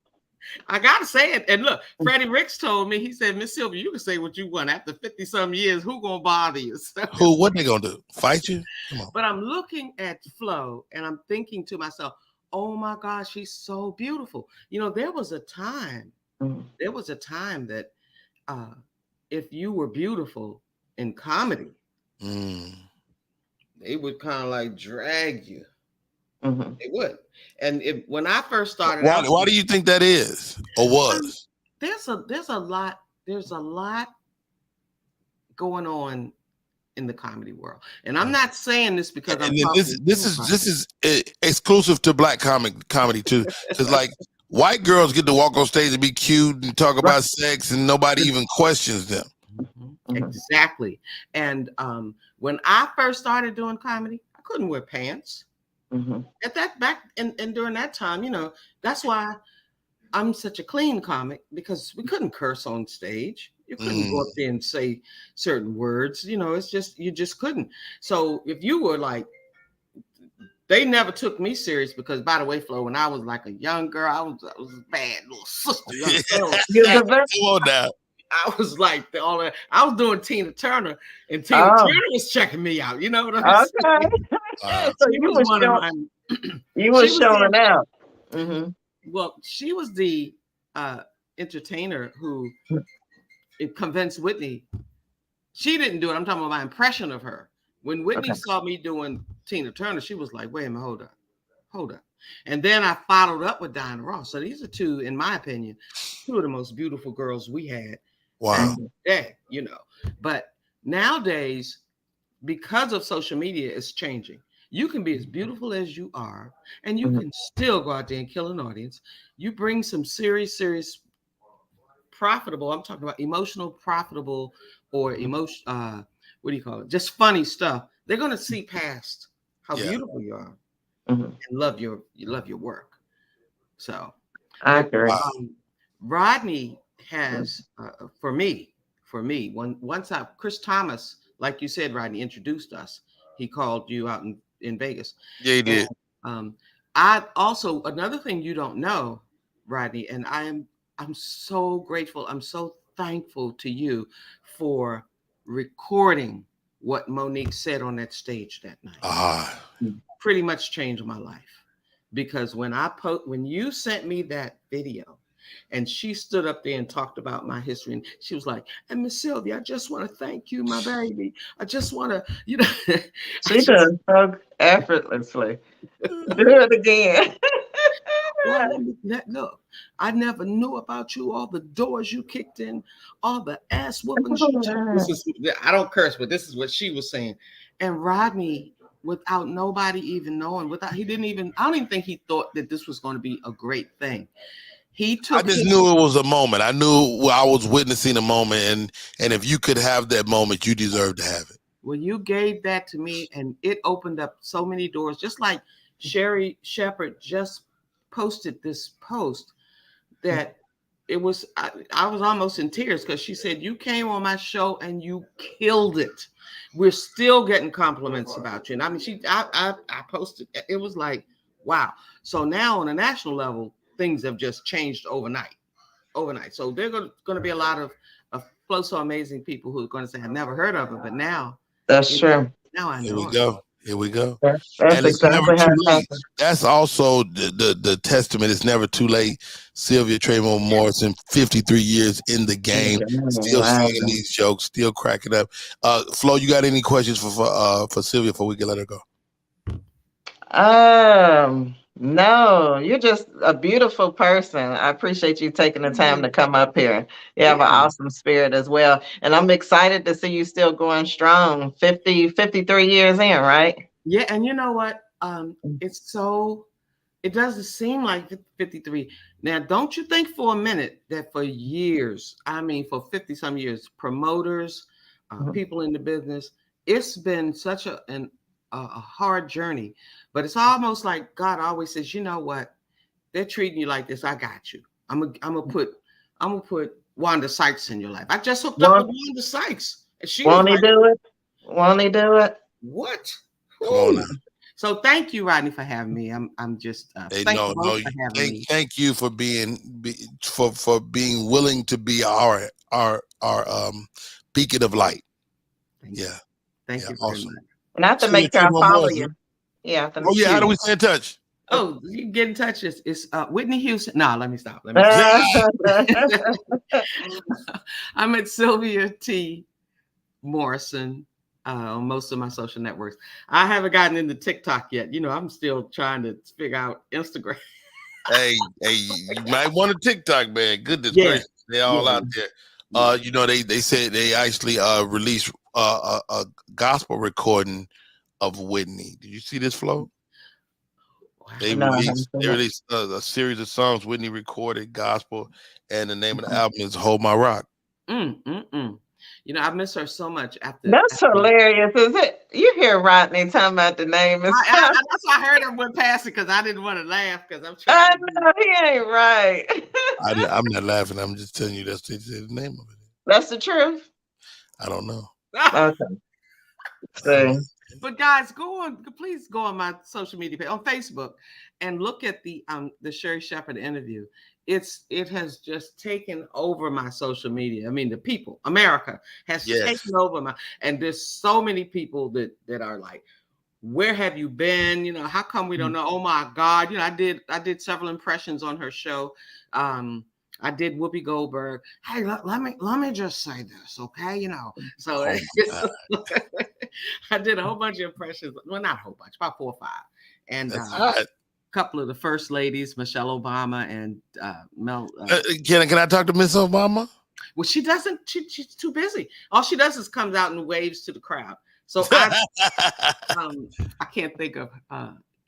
I gotta say it. And look, Freddie Ricks told me, he said, Miss Sylvia, you can say what you want. After 50-some years, who gonna bother you? So, who? What they gonna do? Fight you? Come on. But I'm looking at Flo and I'm thinking to myself, oh my gosh, she's so beautiful. You know, there was a time that if you were beautiful in comedy, they would kind of like drag you. They would. And when I first started out, why do you think that is or was? There's a lot going on in the comedy world, and I'm not saying this because this is exclusive to Black comedy too. Because like white girls get to walk on stage and be cute and talk about sex, and nobody even questions them. Exactly. And when I first started doing comedy, I couldn't wear pants. At that back and during that time, you know, that's why I'm such a clean comic, because we couldn't curse on stage. You couldn't go up there and say certain words. You know, it's just, you just couldn't. So if you were like, they never took me serious because, by the way, Flo, when I was like a young girl, I was a bad little sister. I was like I was doing Tina Turner, and Tina Turner was checking me out. You know what I'm saying? So you were showing out. Well, she was the entertainer who convinced Whitney. She didn't do it. I'm talking about my impression of her. When Whitney saw me doing Tina Turner, she was like, wait a minute, hold up. And then I followed up with Diana Ross. So these are two, in my opinion, two of the most beautiful girls we had. Wow. Yeah, you know. But nowadays, because of social media, it's changing. You can be as beautiful as you are, and you can still go out there and kill an audience. You bring some serious profitable, I'm talking about emotional profitable or emotion, what do you call it? Just funny stuff. They're going to see past how beautiful you are and love your work. So I agree. Rodney has, for me, once Chris Thomas, like you said, Rodney introduced us. He called you out in Vegas. Yeah, he did. And, I also, another thing you don't know, Rodney, and I'm so grateful. I'm so thankful to you for recording what Monique said on that stage that night. Pretty much changed my life, because when you sent me that video and she stood up there and talked about my history, and she was like, and Miss Sylvia, I just want to thank you, my baby. I just want to, She does so effortlessly. Do it again. Well, look, I never knew about you, all the doors you kicked in, all the ass whoopings you took. I don't curse, but this is what she was saying. And Rodney, without nobody even knowing, I don't even think he thought that this was going to be a great thing. I just knew it was a moment. I knew I was witnessing a moment, and if you could have that moment, you deserve to have it. Well, you gave that to me, and it opened up so many doors. Just like Sherry Shepherd just posted this post that it was, I was almost in tears, because she said, you came on my show and you killed it. We're still getting compliments about you. And I mean, I posted, it was like, wow. So now on a national level, things have just changed overnight. So there are going to be a lot of FloSoAmazin people who are going to say, I've never heard of it, but now that's true. Now I know. Here we go. That's and it's exactly never how too it late. happens. That's also the testament. It's never too late. Sylvia Trayvon Morrison, 53 years in the game, still saying these jokes, still cracking up. Flo, you got any questions for Sylvia before we can let her go? No, you're just a beautiful person. I appreciate you taking the time to come up here. You have an awesome spirit as well. And I'm excited to see you still going strong. 53 years in, right? Yeah, and you know what? It doesn't seem like 53. Now, don't you think for a minute that for years, I mean, for 50 some years, promoters, people in the business, it's been such a hard journey, but it's almost like God always says, you know what? They're treating you like this. I got you. I'm gonna put Wanda Sykes in your life. I just hooked up with Wanda Sykes, and she won't he do it? Won't he do it? What? Come on now. So thank you, Rodney, for having me. I'm just thank you for being for being willing to be our beacon of light. Thank you awesome. very much. And I have to make sure I follow you. Yeah. How do we stay in touch? Oh, you can get in touch. It's Whitney Houston. No, let me stop. I'm at Sylvia T. Morrison on most of my social networks. I haven't gotten into TikTok yet. I'm still trying to figure out Instagram. hey, you might want a TikTok, man. Goodness gracious, they're all out there. They said they actually released a gospel recording of Whitney. Did you see this, Flo? Wow. They released a series of songs Whitney recorded, gospel, and the name of the album is "Hold My Rock." I miss her so much. That's hilarious, is it? You hear Rodney talking about the name? That's why I heard him went past it, because I didn't want to laugh, because I'm trying. I know he ain't right. I'm not laughing. I'm just telling you that's the name of it. That's the truth. I don't know. Okay. But guys, please go on my social media page on Facebook and look at the Sherry Shepherd interview. It has just taken over my social media. I mean, the people, America has taken over and there's so many people that are like, where have you been? How come we don't know? Oh my God. I did several impressions on her show. I did Whoopi Goldberg. Hey, let me just say this, okay? So I did a whole bunch of impressions. Well, not a whole bunch, about 4 or 5. And a couple of the first ladies, Michelle Obama and Mel. Can I talk to Miss Obama? Well, she doesn't. She's too busy. All she does is comes out and waves to the crowd. So I can't think of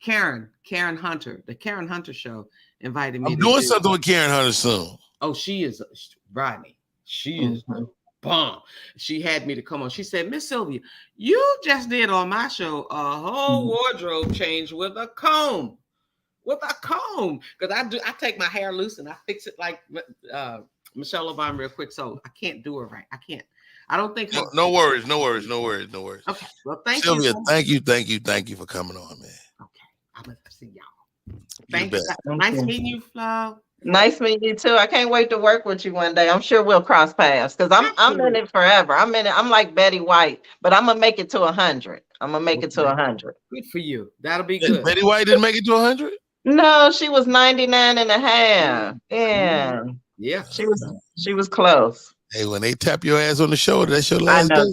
Karen Hunter. The Karen Hunter show invited me. I'm doing something with Karen Hunter soon. Oh, she is. Rodney. She is Mhm. the bomb. She had me to come on. She said, Miss Sylvia, you just did on my show a whole wardrobe change with a comb. With a comb. Because I take my hair loose and I fix it like Michelle Obama real quick. So I can't do it right. I can't. I don't think No worries. Okay. Well, thank Sylvia, you. thank you for coming on, man. Okay. I'm gonna see y'all. You Thank the you. best. Nice meeting you, Flo. Nice meeting you too. I can't wait to work with you one day. I'm sure we'll cross paths because I'm in it forever. I'm in it. I'm like Betty White, but I'm gonna make it to 100. I'm gonna make it to 100. Good for you. That'll be good. Betty White didn't make it to 100? No, she was 99 and a half. Yeah. Yeah. She was close. Hey, when they tap your ass on the shoulder, that's your I last know. day.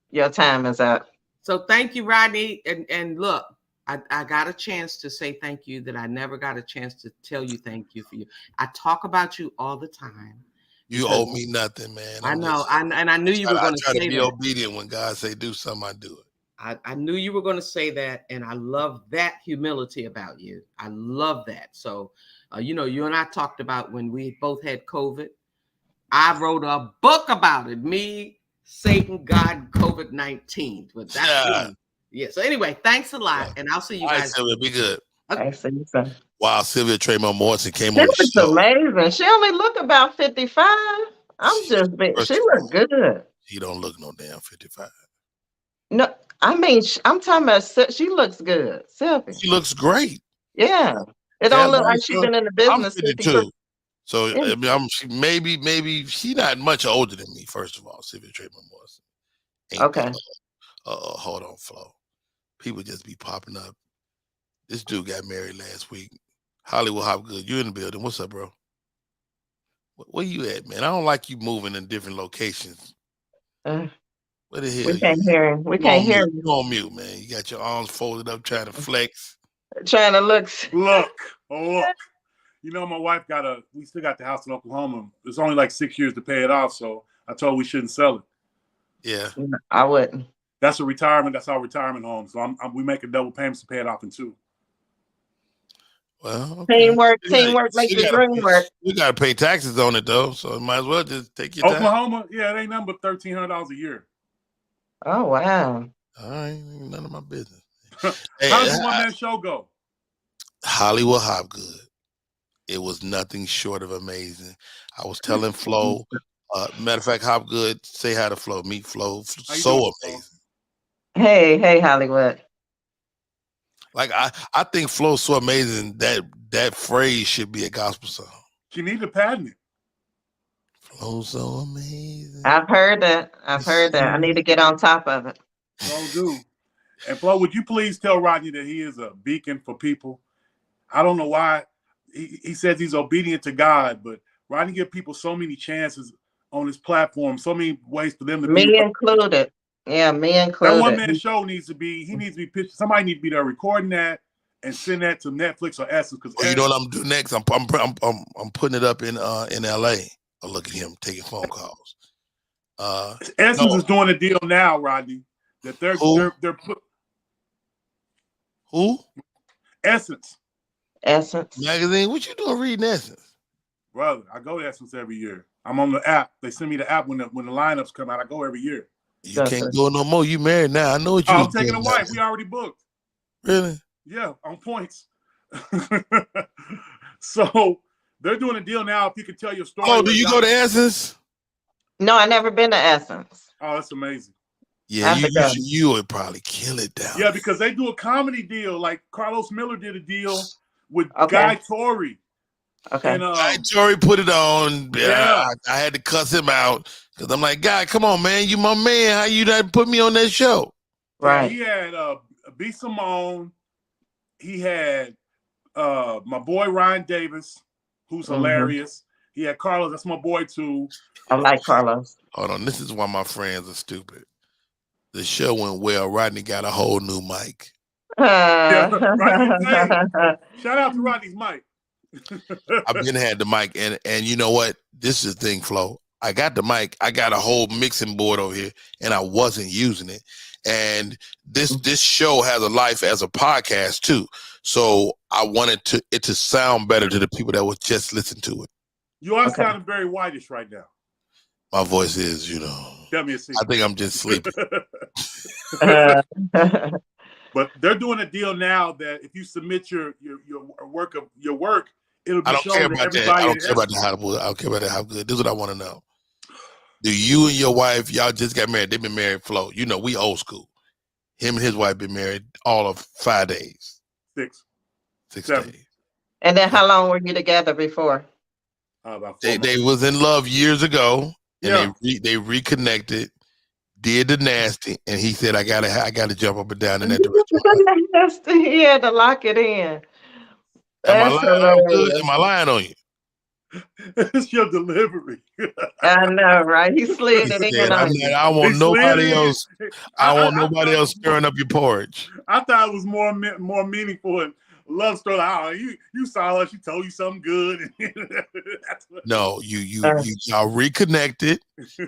Your time is up. So thank you, Rodney. And look, I got a chance to say thank you that I never got a chance to tell you thank you for you. I talk about you all the time. You owe me nothing, man. I know. And I knew you were going to say that. I try to be obedient when God say do something, I do it. I knew you were going to say that, and I love that humility about you. I love that. So, you and I talked about when we both had COVID. I wrote a book about it. Me, Satan, God, COVID-19. But that's me. Yeah. So anyway, thanks a lot, and I'll see you guys. All right, Sylvia, be good. I see you soon. Wow, Sylvia Tremont Morrison came She on the looks show. amazing. She only look about 55. She look good. She don't look no damn 55. No, I mean, I'm talking about she looks good. Sylvia. She looks great. Yeah. It don't look like she's been in the business. I'm 52. So yeah. I mean, maybe she's not much older than me. First of all, Sylvia Tremont Morrison. Okay. Hold on, Flo. People just be popping up. This dude got married last week. Hollywood Hopgood, you in the building? What's up, bro? Where you at, man? I don't like you moving in different locations. Where the hell? We can't hear him. We can't hear him. You on mute, man. You got your arms folded up, trying to flex. Trying to look. Look. You know, my wife we still got the house in Oklahoma. It's only like 6 years to pay it off, so I told her we shouldn't sell it. Yeah. I wouldn't. That's a retirement. That's our retirement home. So we make a double payments to pay it off in 2. Well, okay. Teamwork makes the dream work. You got to pay taxes on it, though, so might as well just take your Oklahoma, yeah, it ain't nothing but $1,300 a year. Oh, wow. All right, none of my business. Hey, how does the one-man show go? Hollywood Hopgood. It was nothing short of amazing. I was telling Flo, matter of fact, Hopgood, say hi to Flo. Meet Flo. So amazing. Hey, Hollywood. Like I think Flo's so amazing that phrase should be a gospel song. She needs to patent it. Flo's so amazing. I've heard that. I need to get on top of it. Flo do. And Flo, would you please tell Rodney that he is a beacon for people? I don't know why he says he's obedient to God, but Rodney gives people so many chances on his platform, so many ways for them to be. Me included. Yeah, me included. That one-man show needs to be pitched. Somebody needs to be there recording that and send that to Netflix or Essence. Because you know what I'm doing next? I'm putting it up in LA. Oh, look at him taking phone calls. Essence is doing a deal now, Rodney. That they're who? Essence Magazine. What you doing reading Essence? Brother, I go to Essence every year. I'm on the app. They send me the app when the lineups come out. I go every year. You can't go no more. You married now. I know what you. I'm taking a wife. We already booked. Really? Yeah, on points. So they're doing a deal now. If you can tell your story. Oh, do you go to Essence? No, I never been to Essence. Oh, that's amazing. Yeah, you would probably kill it down. Yeah, because they do a comedy deal. Like Carlos Miller did a deal with Guy Torrey. Okay. And, Guy Torrey put it on. Yeah. I had to cuss him out because I'm like, Guy, come on, man. You my man. How you not put me on that show? Right. He had B. Simone. He had my boy Ryan Davis, who's hilarious. He had Carlos. That's my boy, too. I like Carlos. Hold on. This is why my friends are stupid. The show went well. Rodney got a whole new mic. Yeah, shout out to Rodney's mic. I've been had the mic, and you know what? This is the thing, Flo. I got the mic. I got a whole mixing board over here, and I wasn't using it. And this show has a life as a podcast too. So I wanted it to sound better to the people that would just listen to it. You are sounding very whitish right now. My voice is, you know. Tell me a secret. I think I'm just sleeping. But they're doing a deal now that if you submit your work, it'll be I don't shown care to about that. everybody. I don't care about the how good. I don't care about that how good. This is what I want to know. Do you and your wife, y'all just got married? They've been married, Flo. You know, we old school. Him and his wife been married all of 5 days. 6 7 days. And then how long were you together before? About 4 They months. was in love years ago, and Yeah. they reconnected, did the nasty, and he said, I gotta jump up and down in that direction. He had to lock it in. Am I That's lying? I'm good. hilarious. Am I lying on you? It's your delivery. I know, right? He He slid it said, in on you. I He want slid nobody in. else. I want nobody else stirring up your porridge. I thought it was more meaningful and love story. Oh, you saw her. She told you something good. No, y'all reconnected.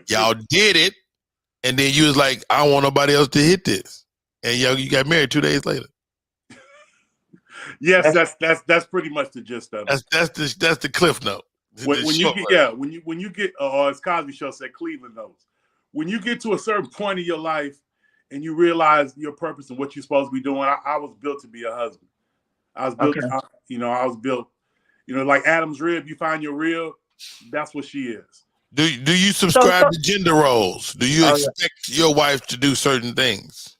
Y'all did it, and then you was like, I don't want nobody else to hit this, and you got married 2 days later. Yes, that's pretty much the gist of it. That's the cliff note. When you get as Cosby Show said, Cleveland knows. When you get to a certain point in your life and you realize your purpose and what you're supposed to be doing, I was built to be a husband. I was built, Okay. I was built, like Adam's rib. You find your rib, that's what she is. Do you subscribe to gender roles? Do you expect your wife to do certain things?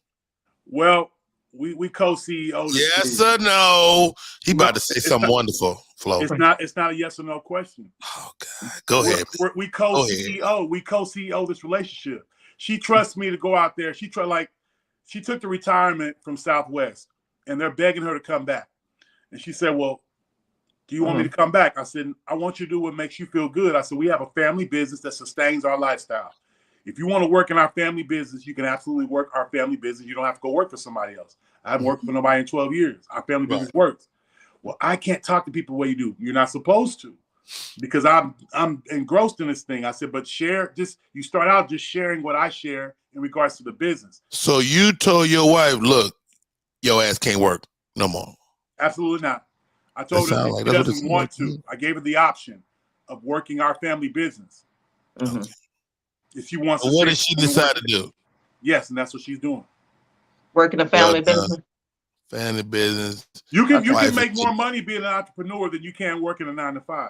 Well, we co-CEO. Yes or no? He about to say something wonderful, Flo. It's not a yes or no question. Oh God, go ahead. We co-CEO. We co-CEO this relationship. She trusts me to go out there. She took the retirement from Southwest, and they're begging her to come back. And she said, "Well, do you want me to come back?" I said, "I want you to do what makes you feel good." I said, "We have a family business that sustains our lifestyle. If you want to work in our family business, you can absolutely work our family business. You don't have to go work for somebody else. I haven't worked for nobody in 12 years. Our family business works." Well, I can't talk to people the way you do. You're not supposed to, because I'm engrossed in this thing. I said, but you start out just sharing what I share in regards to the business. So you told your wife, look, your ass can't work no more. Absolutely not. I told her that she doesn't want to. I gave her the option of working our family business. Mm-hmm. If she wants to. What did she decide to do? Yes, and that's what she's doing. Working a family business. Family business. You can make more money being an entrepreneur than you can working a 9-to-5.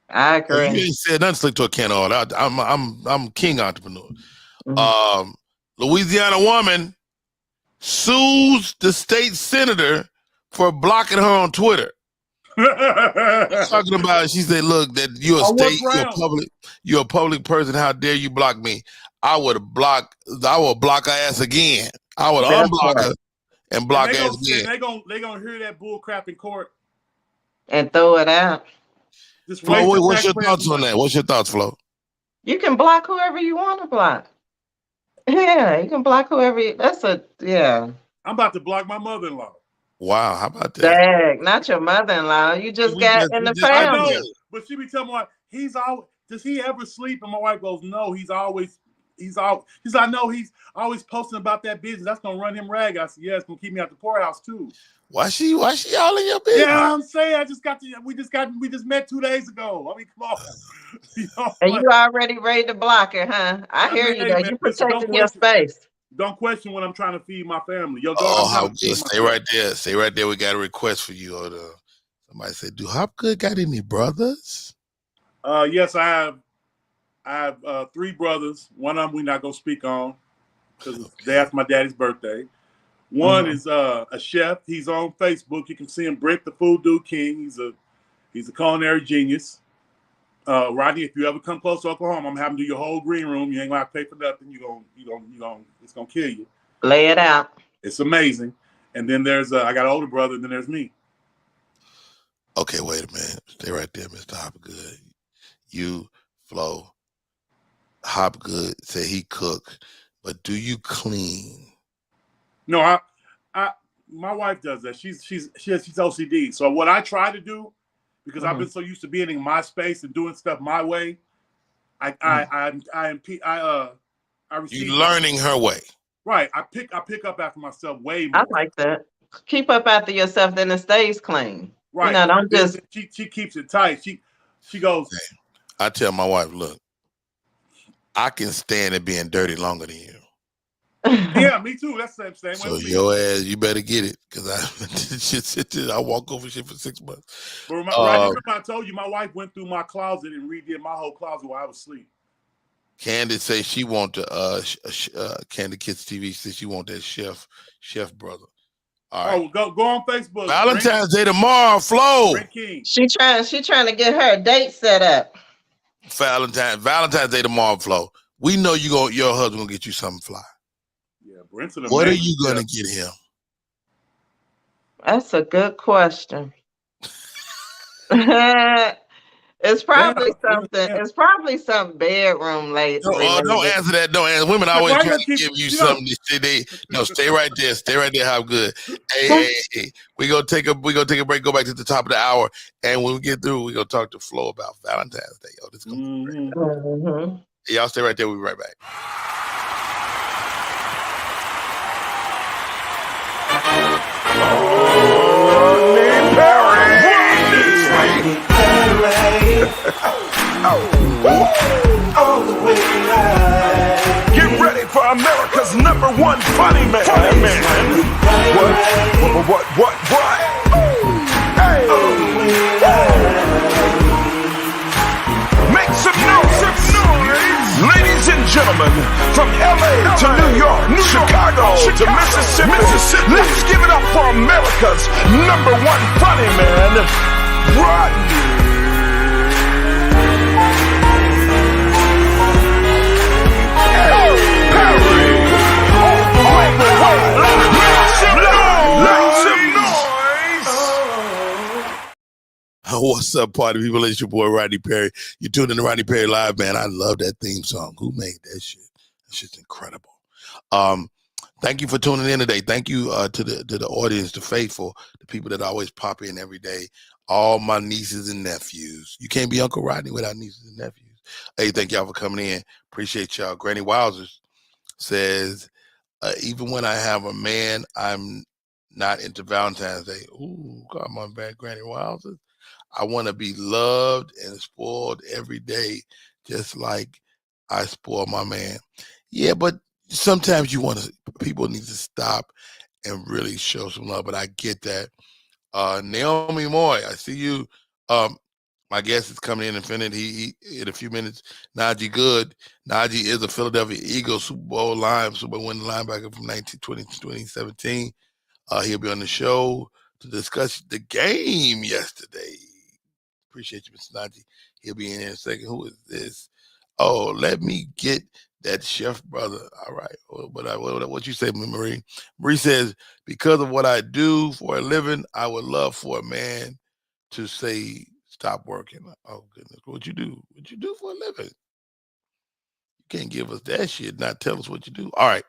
I agree. You ain't said nothing slick to a can of oil. I'm king entrepreneur. Mm-hmm. Louisiana woman sues the state senator for blocking her on Twitter. Talking about, she said, "Look, that you're a public person. How dare you block me? I will block her ass again. I would unblock her and block her ass again." They gonna hear that bull crap in court and throw it out. Flo, what's your thoughts on that? What's your thoughts, Flo? You can block whoever you want to block. Yeah, you can block whoever. I'm about to block my mother-in-law. Wow, how about that? Dang, not your mother-in-law. You just got in the family. I know, but she be telling me, does he ever sleep? And my wife goes, no, he's always posting about that business. That's gonna run him ragged. I said, yeah, it's gonna keep me out the poorhouse too. Why she all in your business? Yeah, I'm saying we just met 2 days ago. I mean, come on. And you already ready to block her, huh? I hear you though. You protecting your space. Don't question when I'm trying to feed my family. How good. Stay right there. Stay right there. We got a request for you. Somebody said, "Do Hopgood got any brothers?" Yes, I have 3 brothers. One of them we're not gonna speak on because they after my daddy's birthday. One is a chef. He's on Facebook. You can see him, Brick the Food Dude King. He's a culinary genius. Rodney, if you ever come close to Oklahoma, I'm gonna have him do your whole green room. You ain't gonna have to pay for nothing. It's gonna kill you. Lay it out. It's amazing. And then there's I got an older brother, and then there's me. Okay, wait a minute. Stay right there, Mr. Hopgood. You, Flo, Hopgood said he cook, but do you clean? No, my wife does that. She's OCD. So what I try to do, because I've been so used to being in my space and doing stuff my way, I receive. You learning her way, right? I pick up after myself way more. I like that. Keep up after yourself, then it stays clean. Right? Don't just. She keeps it tight. She goes. I tell my wife, look, I can stand it being dirty longer than you. Yeah, me too. That's the same way So with me. your ass, you better get it, because I walk over shit for 6 months. But remember I told you my wife went through my closet and redid my whole closet while I was asleep. Candace say she want to Candy Kids TV says she want that chef brother. All right. Oh, go on Facebook. Valentine's Day tomorrow, Flo. She trying to get her date set up. Valentine's Day tomorrow, Flo. We know your husband gonna get you something fly. Yeah, Brent's an what are you gonna get him? That's a good question. It's probably something. It's probably some bedroom late. Don't answer that. Don't answer. Women always try to give you something. Stay right there. Stay right there. How good? Hey. We gonna take a break. Go back to the top of the hour, and when we get through, we gonna talk to Flo about Valentine's Day. Yo, this is gonna be great. Y'all stay right there. We'll be right back. Get ready for America's #1 funny man. What? Hey. Make some noise. Ladies and gentlemen, from LA to New York, Chicago to Mississippi, let's give it up for America's #1 funny man, Rodney. What's up, party people? It's your boy Rodney Perry. You're tuned in to Rodney Perry Live, man. I love that theme song. Who made that shit? That shit's incredible. Thank you for tuning in today. Thank you to the audience, the faithful, the people that always pop in every day. All my nieces and nephews. You can't be Uncle Rodney without nieces and nephews. Hey, thank y'all for coming in. Appreciate y'all. Granny Wowzers says, even when I have a man, I'm not into Valentine's Day. Ooh, God, my bad, Granny Wowzers. I want to be loved and spoiled every day, just like I spoil my man. Yeah, but sometimes people need to stop and really show some love, but I get that. Naomi Moy, I see you. My guest is coming in a minute. He in a few minutes. Najee Good. Najee is a Philadelphia Eagles Super Bowl winning linebacker from 2017. He'll be on the show to discuss the game yesterday. Appreciate you, Mr. Najee. He'll be in a second. Who is this? Oh, let me get that chef brother. All right. What you say, Marie? Marie says, because of what I do for a living, I would love for a man to say, stop working. Oh, goodness. What you do? What you do for a living? You can't give us that shit, not tell us what you do. All right.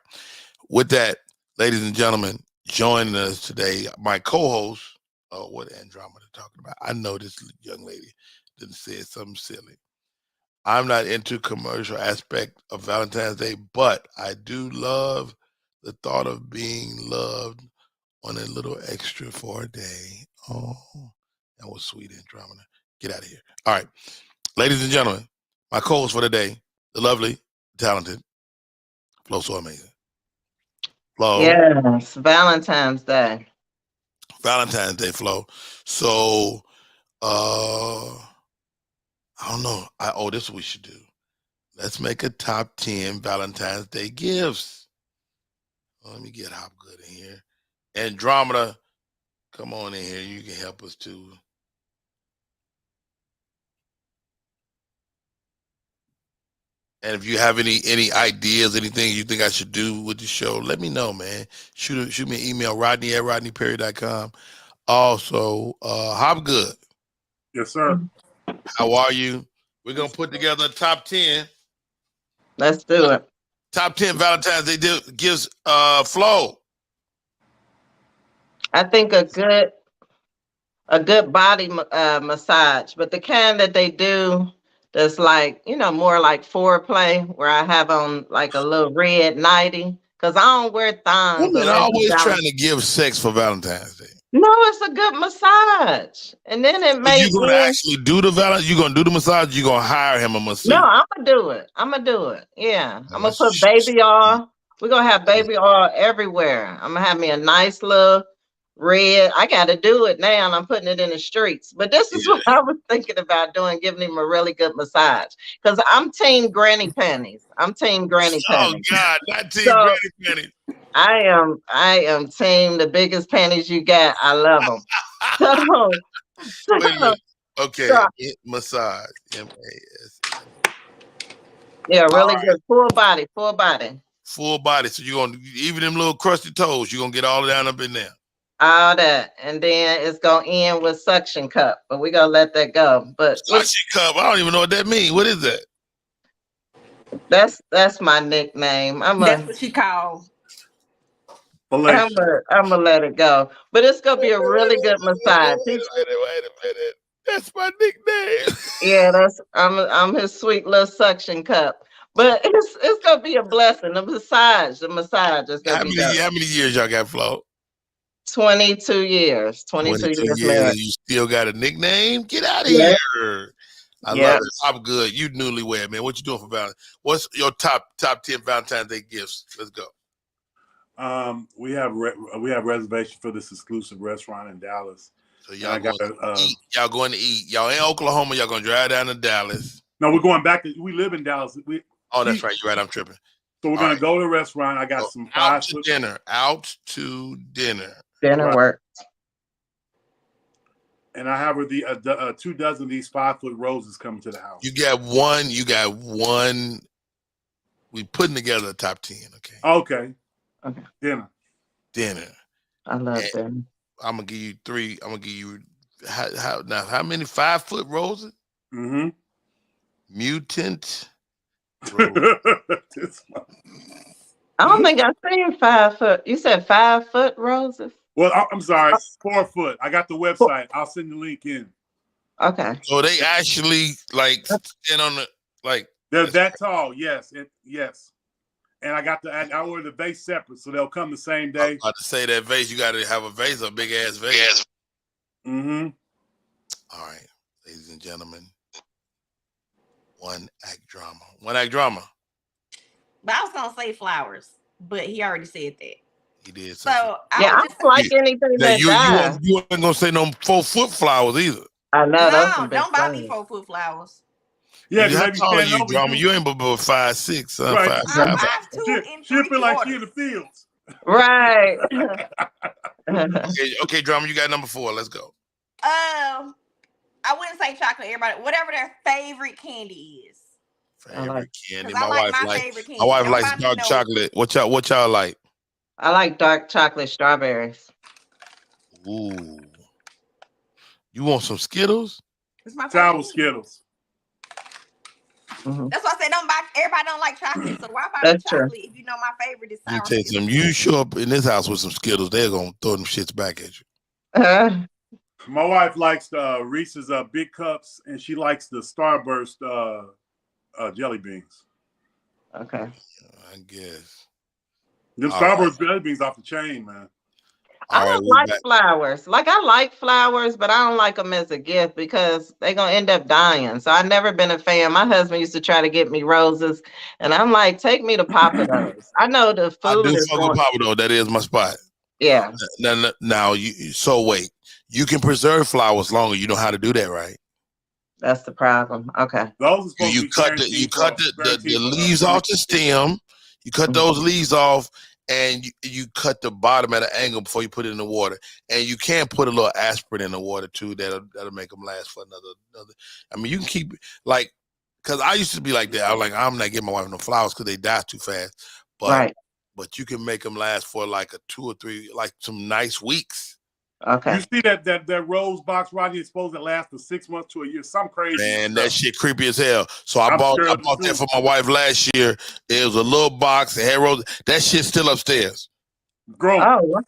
With that, ladies and gentlemen, joining us today, my co-host, what Andromeda talking about? I know this young lady didn't say something silly. I'm not into commercial aspect of Valentine's Day, but I do love the thought of being loved on a little extra for a day. Oh, that was sweet, Andromeda. Get out of here. All right. Ladies and gentlemen, my co-host for the day, the lovely, talented, FloSoAmazin. Flo. Yes, Valentine's Day. Valentine's Day, Flo. So, I don't know. This is what we should do. Let's make a top 10 Valentine's Day gifts. Let me get Hopgood in here. Andromeda, come on in here. You can help us too. And if you have any ideas, anything you think I should do with the show, let me know, man. Shoot me an email, rodney@rodneyperry.com. Also, Hopgood. Yes, sir. How are you? We're going to put together a top 10. Let's do it. Top 10 Valentine's Day gives Flo. I think a good body massage, but the kind that they do that's like, more like foreplay, where I have on like a little red nightie, because I don't wear thongs. Women are always trying to give sex for Valentine's Day. No, it's a good massage. And then it So may you gonna end. actually do the you gonna do the massage? You gonna hire him a masseuse? No, I'm gonna do it. I'm gonna do it. Yeah. Oh, I'm gonna put baby oil. We're gonna have baby oil everywhere. I'm gonna have me a nice little red. I gotta do it now, and I'm putting it in the streets. But this is what I was thinking about doing, giving him a really good massage. Because I'm team granny panties. I'm team granny Oh panties. God, not team So granny panties. I am team the biggest panties you got. I love them. Wait a minute. Okay, so, massage. M-A-S. yeah, really All good. Full body, full body. Full body. So you're gonna even them little crusty toes, you're gonna get all down up in there. All that. And then it's gonna end with suction cup, but we're gonna let that go. But Suction cup. I don't even know what that means. What is that? that's my nickname. That's what she called. I'm gonna let it go. But it's gonna be a really good massage. Wait a minute. That's my nickname. Yeah, I'm his sweet little suction cup. But it's gonna be a blessing. The massage is gonna be done. How many years y'all got, Flo? 22 years. 22 years married. You still got a nickname? Get out of Yeah. here. I love it. I'm good. You newlywed, man. What you doing for Valentine's? What's your top 10 Valentine's Day gifts? Let's go. We have reservation for this exclusive restaurant in Dallas. So y'all going to eat. Y'all going to eat. Y'all in Oklahoma. Y'all going to drive down to Dallas. No, we're going back. We live in Dallas. That's right. You're right. I'm tripping. So we're going to go to the restaurant. I got some out to dinner. Out to dinner. Dinner work. And I have her 2 dozen of these 5-foot roses coming to the house. You got one. We putting together a top 10. Okay. Dinner. I love dinner. I'm gonna give you 3. I'm gonna give you how many 5-foot roses? Mm-hmm. Mutant. I don't think I've seen 5 foot. You said 5 foot roses? Well, I'm sorry, 4 foot. I got the website. I'll send the link in. Okay. So they actually stand on the They're that tall. Yes, yes. And I ordered the vase separate, so they'll come the same day. I'm about to say that vase. You got to have a vase, a big ass vase. Mm-hmm. All right, ladies and gentlemen, one act drama. But I was gonna say flowers, but he already said that. He did. So I don't like anything that dies. You ain't gonna say no 4-foot flowers either. I know. No, don't buy me 4-foot flowers. Yeah, how tall are you, drama? You ain't but 5'6", right. 5'2" She'll feel like she in the fields. Right. Okay, drama. You got number 4. Let's go. I wouldn't say chocolate. Everybody, whatever their favorite candy is. Favorite candy. My favorite my wife candy. likes dark chocolate. What y'all like? I like dark chocolate strawberries. Ooh. You want some Skittles? It's my favorite. Skittles. Mm-hmm. That's why I said everybody don't like chocolate. So why buy me chocolate if you know my favorite is sour Skittles? You show up in this house with some Skittles, they're gonna throw them shits back at you. My wife likes Reese's Big Cups, and she likes the Starburst jelly beans. Okay. I guess. Them Starburst jelly beans off the chain, man. I don't like flowers. I like flowers, but I don't like them as a gift because they're going to end up dying. So I've never been a fan. My husband used to try to get me roses, and I'm like, take me to Papa Do's. I know the food I do is fuck with Papa Do's. That is my spot. Yeah. Now, wait. You can preserve flowers longer. You know how to do that, right? That's the problem. Okay. Those are you cut the leaves off the stem. You cut those leaves off, and you cut the bottom at an angle before you put it in the water. And you can put a little aspirin in the water too. That'll make them last for another. I mean, you can keep because I used to be like that. I was like, I'm not giving my wife no flowers because they die too fast. But you can make them last for like a 2 or 3, like some nice weeks. Okay. You see that rose box, Rodney, is supposed to last for 6 months to a year. Some crazy. Man, that shit creepy as hell. So I bought that for my wife last year. It was a little box. It had roses. That shit's still upstairs. Grow. Oh.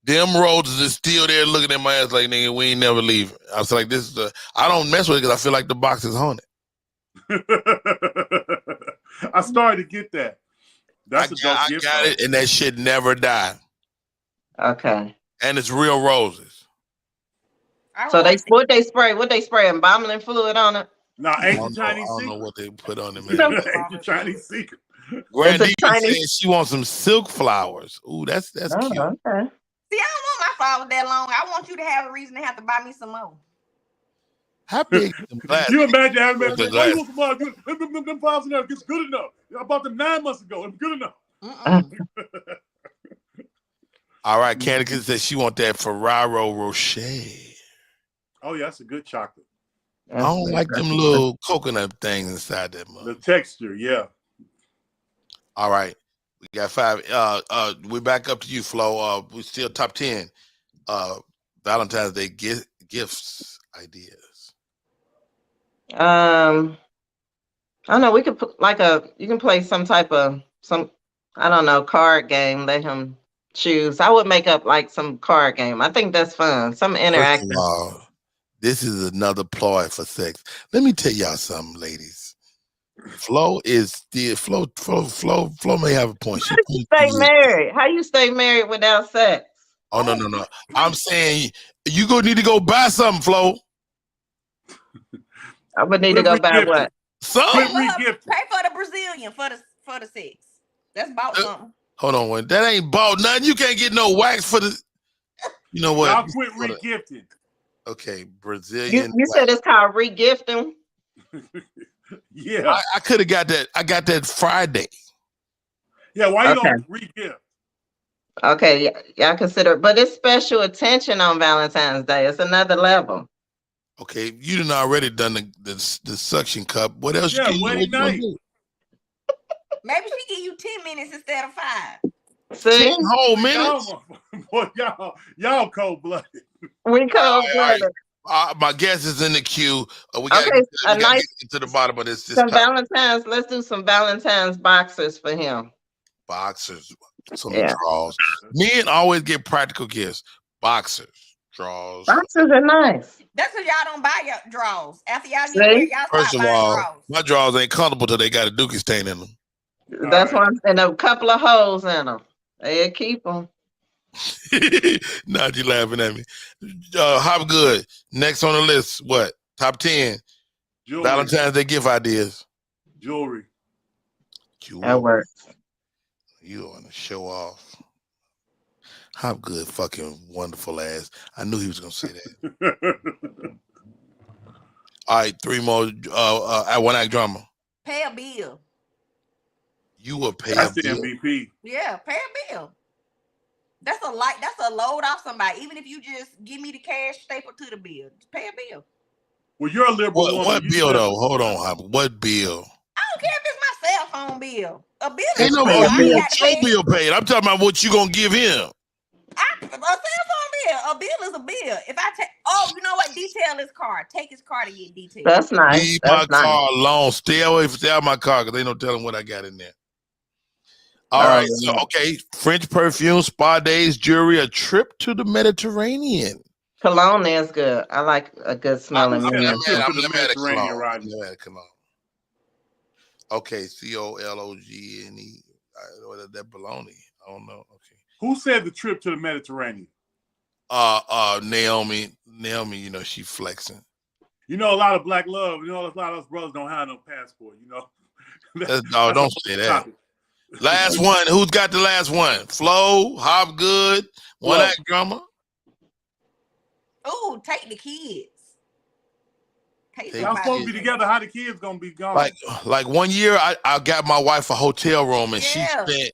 Them roses is still there looking at my ass like, nigga, we ain't never leaving. I was like, I don't mess with it because I feel like the box is haunted. I started to get that. I got it, and that shit never died. Okay. And it's real roses. So what they spray embalming fluid on it? No, I ancient Chinese don't know secret. what they put on it, It's man. Ancient Chinese secret. Grand a Diva Chinese. says she wants some silk flowers. Ooh, that's cute. Okay. See, I don't want my flowers that long. I want you to have a reason to have to buy me some more. How big is them glasses? You imagine having The that? Why you want some flowers? Them flowers in there. It's good enough. I bought them 9 months ago. It's good enough. All right, Candice says she want that Ferraro Rocher. Oh yeah, that's a good chocolate. I don't like them little coconut things inside that mug. The texture, yeah. All right, we got 5. We're back up to you, Flo. We still top 10. Valentine's Day gifts ideas. I don't know. We could put you can play some type of I don't know, card game. Let him choose. I would make up like some card game. I think that's fun. Some interactive. First of all, this is another ploy for sex. Let me tell y'all something, ladies. Flo may have a point. How you stay married? How you stay married without sex? Oh no. I'm saying you need to go buy something, Flo. I would need to go buy what? Something. Pay for the Brazilian for the sex. That's about something. Hold on, that ain't bought nothing. You can't get no wax for the. You know what? Y'all quit regifting. Okay, Brazilian. You said it's called regifting. Yeah, I could have got that. I got that Friday. Yeah, why you don't regift? Okay, y'all consider, but it's special attention on Valentine's Day. It's another level. Okay, you done already done the suction cup. What else? Yeah, you wedding night. Maybe she give you 10 minutes instead of 5. See, 10 whole minutes. Boy, y'all cold blooded. We cold blooded. My guest is in the queue. We Okay, got to get to the bottom of this. Some Valentine's. Let's do some Valentine's boxers for him. Boxers, some draws. Men always get practical gifts. Boxers, draws. Boxers are nice. That's because y'all don't buy your drawers. After y'all get married, y'all First stop of buying all, drawers. my drawers ain't comfortable till they got a dookie stain in them. That's why, and a couple of holes in them. They'll keep them. Now you laughing at me. Hopgood, next on the list, what? Top 10 Jewelry. Valentine's Day gift ideas. Jewelry. That works. You want to show off. Hopgood, fucking wonderful ass. I knew he was going to say that. All right, 3 more. At One Act Drama. Pay a bill. You will pay That's a the bill. MVP. Yeah, pay a bill. That's a load off somebody. Even if you just give me the cash staple to the bill, just pay a bill. Well, you're a liberal woman. What bill though? Hold on, Hop. What bill? I don't care if it's my cell phone bill. A bill Ain't is no a bill. I you ain't want got your to pay. bill paid. I'm talking about what you gonna give him. A cell phone bill. A bill is a bill. If I take, you know what? Detail his car. Take his car to get detailed. That's nice. Leave That's my nice. car alone. Stay out of my car because they don't tell him what I got in there. All right. So, okay. French perfume, spa days, jewelry, a trip to the Mediterranean. Cologne is good. I like a good smelling I'm man. Never had a cologne. Right? Never had a cologne. Okay. COLOGNE. That baloney. I don't know. Okay. Who said the trip to the Mediterranean? Naomi, you know, she flexing. You know, a lot of black love. You know, a lot of us brothers don't have no passport. You know. Don't say that. Last one. Who's got the last one? Flo, Hopgood, One Act Drama. Oh, take the kids. Y'all supposed to be together. How the kids gonna be gone? Like 1 year, I got my wife a hotel room, and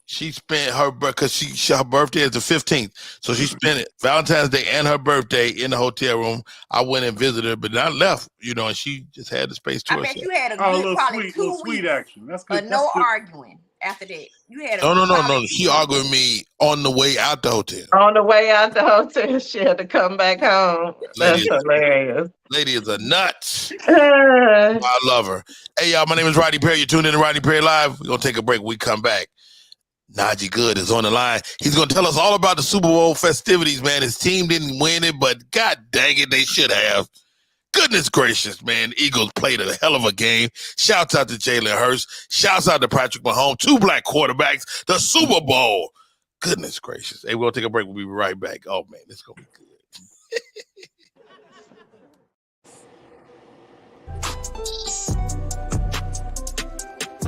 she spent her because her birthday is the 15th, so she spent it Valentine's Day and her birthday in the hotel room. I went and visited her, but I left, you know, and she just had the space to herself. I bet you had a good probably 2 sweet action. That's good. But no arguing after that. You had No. She argued with me on the way out the hotel. On the way out the hotel, she had to come back home. That's hilarious. Lady is a nut. I love her. Hey, y'all, my name is Rodney Perry. You're tuned in to Rodney Perry Live. We're going to take a break. When we come back, Najee Good is on the line. He's going to tell us all about the Super Bowl festivities, man. His team didn't win it, but God dang it, they should have. Goodness gracious, man. Eagles played a hell of a game. Shouts out to Jalen Hurts. Shouts out to Patrick Mahomes. 2 black quarterbacks. The Super Bowl. Goodness gracious. Hey, we're going to take a break. We'll be right back. Oh, man, it's going to be good.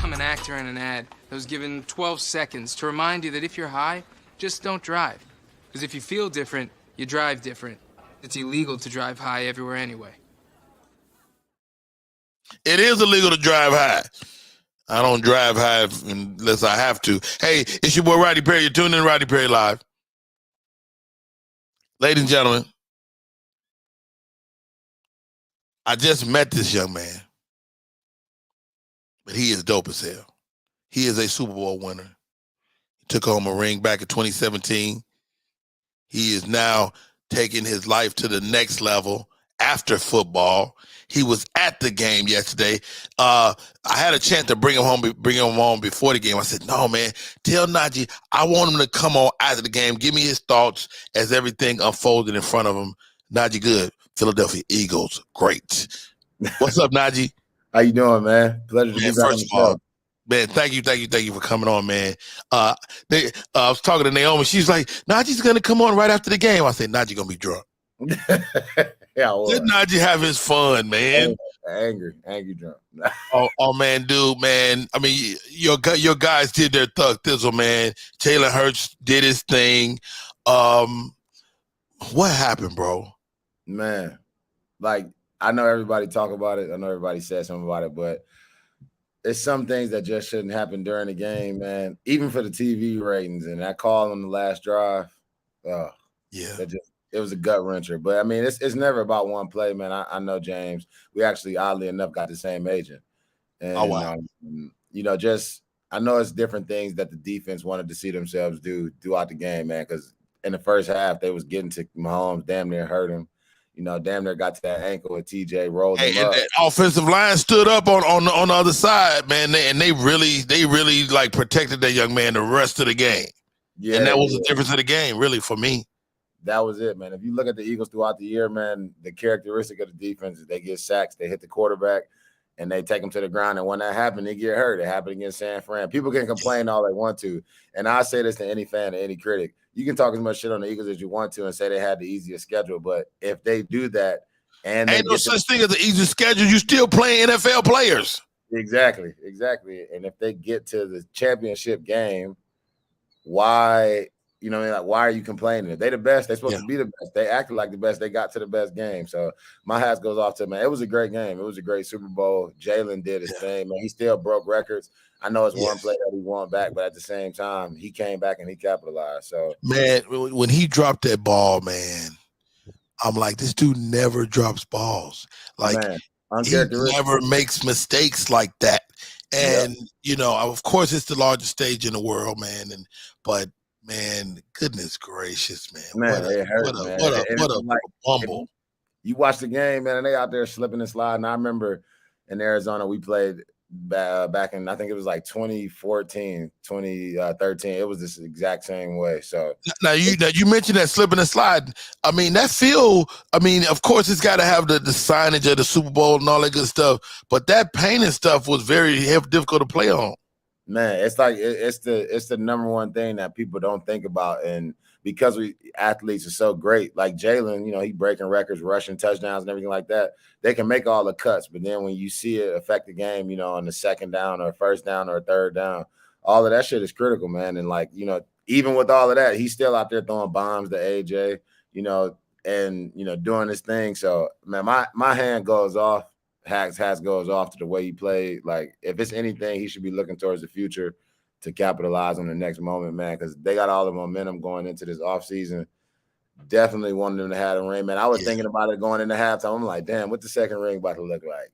I'm an actor in an ad that was given 12 seconds to remind you that if you're high, just don't drive. Because if you feel different, you drive different. It's illegal to drive high everywhere anyway. It is illegal to drive high. I don't drive high unless I have to. Hey, it's your boy Rodney Perry. You're tuning in to Rodney Perry Live. Ladies and gentlemen, I just met this young man, but he is dope as hell. He is a Super Bowl winner. He took home a ring back in 2017. He is now taking his life to the next level after football. He was at the game yesterday. I had a chance to bring him home before the game. I said, no, man, tell Najee I want him to come on after the game. Give me his thoughts as everything unfolded in front of him. Najee, good. Philadelphia Eagles, great. What's up, Najee? How you doing, man? Pleasure to be back on the show. Man, thank you for coming on, man. I was talking to Naomi. She's like, Najee's gonna come on right after the game. I said, Najee gonna be drunk. Yeah, let Najee have his fun, man. Angry drunk. oh, man, dude, man. I mean, your guys did their thug thizzle, man. Jalen Hurts did his thing. What happened, bro? Man, like I know everybody talk about it. I know everybody said something about it, but it's some things that just shouldn't happen during the game, man. Even for the TV ratings and that call on the last drive. It was a gut wrencher. But I mean, it's never about one play, man. I know James. We actually, oddly enough, got the same agent. And, wow. I know it's different things that the defense wanted to see themselves do throughout the game, man. Because in the first half, they was getting to Mahomes, damn near hurt him. Damn near got to that ankle with TJ, rolled him up. That offensive line stood up on the other side, man. They really like protected that young man the rest of the game. Yeah, and that was the difference of the game, really, for me. That was it, man. If you look at the Eagles throughout the year, man, the characteristic of the defense is they get sacks, they hit the quarterback, and they take them to the ground. And when that happened, they get hurt. It happened against San Fran. People can complain all they want to. And I say this to any fan or any critic. You can talk as much shit on the Eagles as you want to and say they had the easiest schedule. But if they do that and ain't no such thing as the easiest schedule, you still playing NFL players. Exactly. And if they get to the championship game, why – why are you complaining? If they the best, they're supposed to be the best. They acted like the best. They got to the best game. So my hat goes off to them, man. It was a great game. It was a great Super Bowl. Jalen did his thing, man. He still broke records. I know it's one play that he won back, but at the same time, he came back and he capitalized. So, man, when he dropped that ball, man, I'm like, this dude never drops balls. Like, he never makes mistakes like that. And, of course, it's the largest stage in the world, man. But man, goodness gracious, man. It hurt, man. What a bumble. You watch the game, man, and they out there slipping and sliding. I remember in Arizona, we played back in, I think it was like 2014, 2013. It was this exact same way. So now you mentioned that slipping and sliding. I mean, of course it's got to have the signage of the Super Bowl and all that good stuff, but that painting stuff was very difficult to play on. Man, it's like it's the number one thing that people don't think about, and because we athletes are so great, like Jalen, he breaking records, rushing touchdowns, and everything like that. They can make all the cuts, but then when you see it affect the game, on the second down or first down or third down, all of that shit is critical, man. And even with all of that, he's still out there throwing bombs to AJ, and doing his thing. So, man, my hand goes off. Hats goes off to the way he played. Like, if it's anything, he should be looking towards the future to capitalize on the next moment, man, because they got all the momentum going into this offseason. Definitely wanted them to have a ring, man. I was thinking about it going into halftime. I'm like, damn, what the second ring about to look like?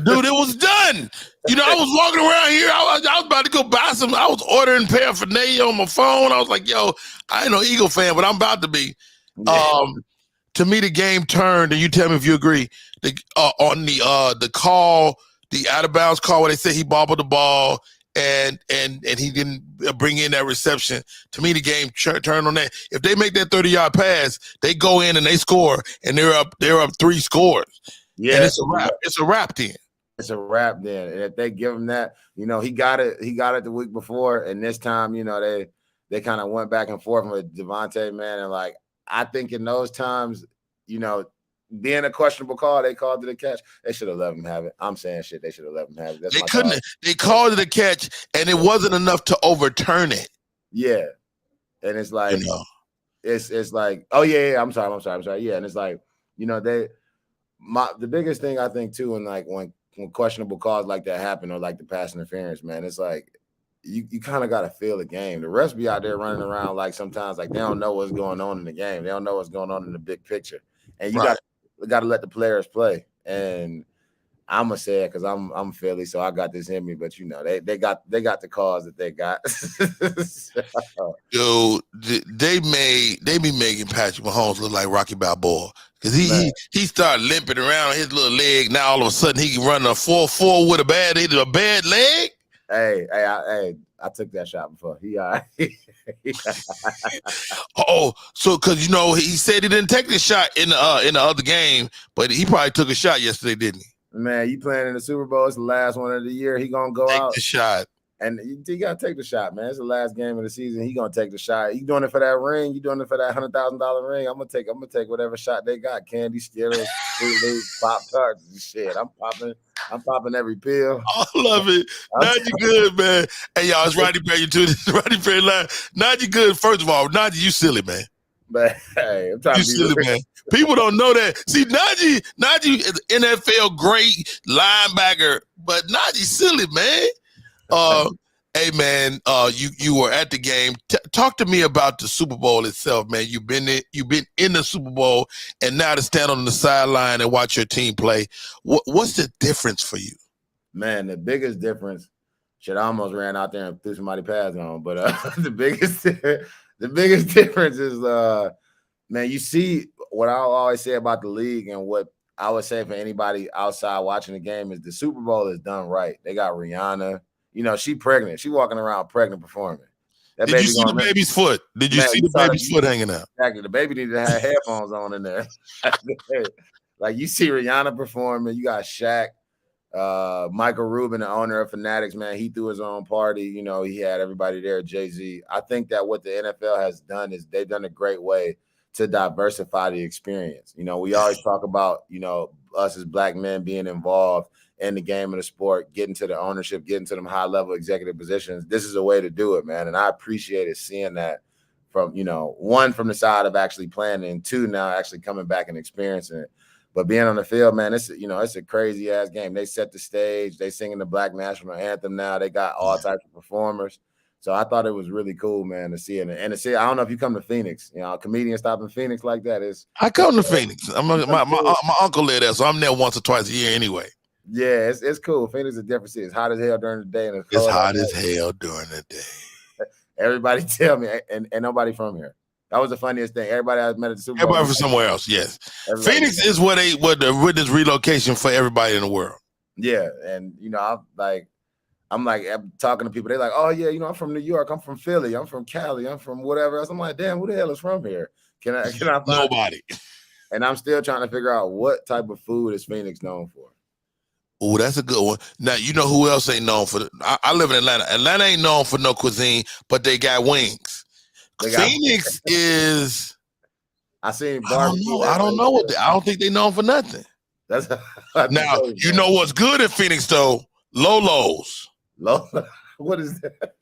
Dude, it was done. I was walking around here. I was about to go buy some. I was ordering paraphernalia on my phone. I was like, yo, I ain't no Eagle fan, but I'm about to be. Yeah. To me, the game turned, and you tell me if you agree. On the call, the out of bounds call, where they said he bobbled the ball and he didn't bring in that reception. To me, the game turned on that. If they make that 30-yard pass, they go in and they score, and they're up 3 scores. Yeah, and it's a wrap. It's a wrap then. It's a wrap then. And if they give him that, he got it the week before, and this time, they kind of went back and forth with Devontae, man, and I think in those times, being a questionable call, they called it a catch. They should have let him have it. I'm saying shit. They should have let him have it. That's They my couldn't. call. They called it a catch, and it wasn't enough to overturn it. Yeah, and it's like, You know. it's like, oh yeah, I'm sorry. Yeah, and it's like, the biggest thing I think too, and like when questionable calls like that happen, or like the pass interference, man, it's like you kind of got to feel the game. The refs be out there running around like sometimes like they don't know what's going on in the game. They don't know what's going on in the big picture, and you got to let the players play. And I'm gonna say it because I'm Philly, so I got this in me. But they got the calls that they got. Yo, they be making Patrick Mahomes look like Rocky Balboa because he started limping around his little leg. Now all of a sudden he can run a 4.4 with a bad leg. Hey, I took that shot before. He all right. Oh, so because he said he didn't take the shot in the other game, but he probably took a shot yesterday, didn't he? Man, you playing in the Super Bowl? It's the last one of the year. He gonna go take out the shot, and you gotta take the shot, man. It's the last game of the season. He gonna take the shot. You doing it for that ring? You doing it for that $100,000 ring? I'm gonna take whatever shot they got. Candy, Skittles, Pop Tarts, and shit. I'm popping every pill. I love it. Najee good, man. Hey y'all, it's Rodney Perry. This is Rodney Perry Live. Najee good. First of all, Najee, you silly, man. But hey, I'm trying to be silly, man. People don't know that. See, Najee is an NFL great linebacker, but Najee silly, man. Hey, man, you were at the game. Talk to me about the Super Bowl itself, man. You've been in the Super Bowl, and now to stand on the sideline and watch your team play. What's the difference for you? Man, the biggest difference. Shit, I almost ran out there and threw somebody pads on, but the biggest difference is, man, you see what I always say about the league, and what I would say for anybody outside watching the game is the Super Bowl is done right. They got Rihanna. She pregnant. She walking around pregnant performing. Did you see the baby's foot? Did you see the baby's foot hanging out? Exactly. The baby needed to have headphones on in there. Like you see Rihanna performing. You got Shaq. Michael Rubin, the owner of Fanatics, man, he threw his own party. He had everybody there, Jay-Z. I think that what the NFL has done is they've done a great way to diversify the experience. We always talk about, us as black men being involved in the game of the sport, getting to the ownership, getting to them high-level executive positions. This is a way to do it, man. And I appreciated seeing that from, one, from the side of actually playing, and two, now actually coming back and experiencing it. But being on the field, man, it's a crazy ass game. They set the stage. They singing the Black National Anthem now. They got all types of performers. So I thought it was really cool, man, to see it. And to see, I don't know if you come to Phoenix, a comedian stopping Phoenix like that is. I come to Phoenix. My uncle lives there, so I'm there once or twice a year anyway. Yeah, it's cool. Phoenix is a different city. It's hot as hell during the day. And it's hot as hell during the day. Everybody tell me, and nobody from here. That was the funniest thing. Everybody I met at the Super Bowl. Everybody from somewhere else, yes. Phoenix is what the witness relocation for everybody in the world. Yeah, and I'm talking to people. They're like, oh yeah, I'm from New York. I'm from Philly. I'm from Cali. I'm from whatever else. I'm like, damn, who the hell is from here? Can I find nobody? And I'm still trying to figure out what type of food is Phoenix known for. Oh, that's a good one. Now, who else ain't known for I live in Atlanta. Atlanta ain't known for no cuisine, but they got wings. Phoenix is. I seen barbecue. I don't know I don't think they known for nothing. That's now you know what's good in Phoenix though? Lolo's. What is that?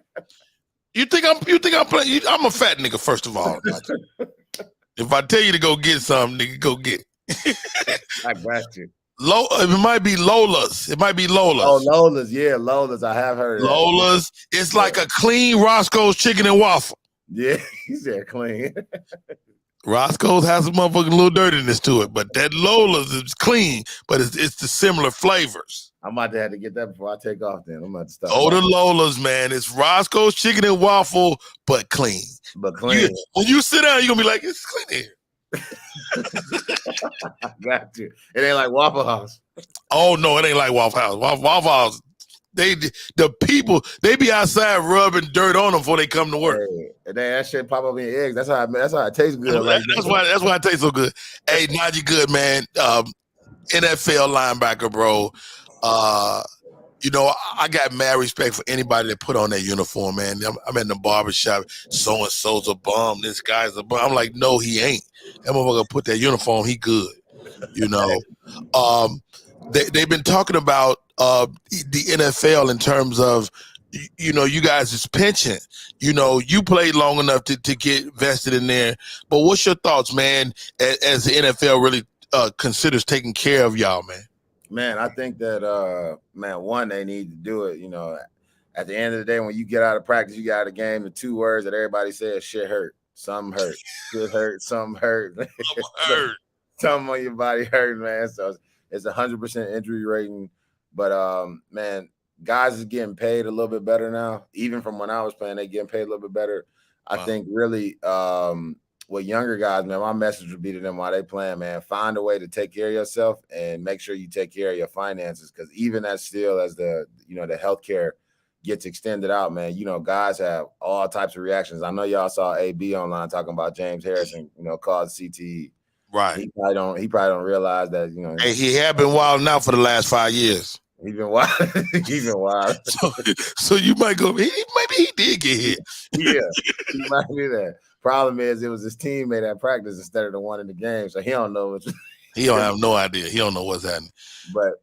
You think I'm playing? I'm a fat nigga first of all. If I tell you to go get something, nigga, go get it. I got you. It might be Lola's. It might be Lola's. Oh, Lola's. Yeah, Lola's. I have heard of Lola's. That. It's like a clean Roscoe's chicken and waffle. Yeah, he said clean. Roscoe's has a motherfucking little dirtiness to it, but that Lola's is clean, but it's the similar flavors. I might have to get that before I take off then. I'm about to stop. Oh, the Lola's, man. It's Roscoe's chicken and waffle, but clean. But clean. When you sit down, you're going to be like, it's clean here. I got you. It ain't like Waffle House. Oh, no, it ain't like Waffle House. Waffle House, the people, they be outside rubbing dirt on them before they come to work. Hey, and then that shit pop up in your eggs. That's how it tastes good. That's why it tastes so good. Hey, Najee Good, man. NFL linebacker, bro. I got mad respect for anybody that put on that uniform, man. I'm in the barbershop. So-and-so's a bum. This guy's a bum. I'm like, no, he ain't. That motherfucker put that uniform, he good. You know, they've been talking about the NFL in terms of, you know, you guys' pension. You know, you played long enough to get vested in there. But what's your thoughts, man, as the NFL really considers taking care of y'all, man? Man, I think that man, one, they need to do it. You know, at the end of the day, when you get out of practice, you get out of the game, the 2 words that everybody says: shit hurt, something hurt, shit hurt, something hurt, something on your body hurt, man. So it's 100% injury rating. But man, guys is getting paid a little bit better now. Even from when I was playing, they getting paid a little bit better. I think really with younger guys, man, my message would be to them while they playing, man, find a way to take care of yourself and make sure you take care of your finances. Because even as still as the, you know, the healthcare gets extended out, man, you know, guys have all types of reactions. I know y'all saw AB online talking about James Harrison, you know, caused CTE. Right. He probably don't realize that, you know. Hey, he had been wild now for the last 5 years. He's been wild. He's been wild. So you might go, maybe he did get hit. Yeah, he might do that. Problem is, it was his teammate at practice instead of the one in the game, so he don't know. He don't have no idea. He don't know what's happening. But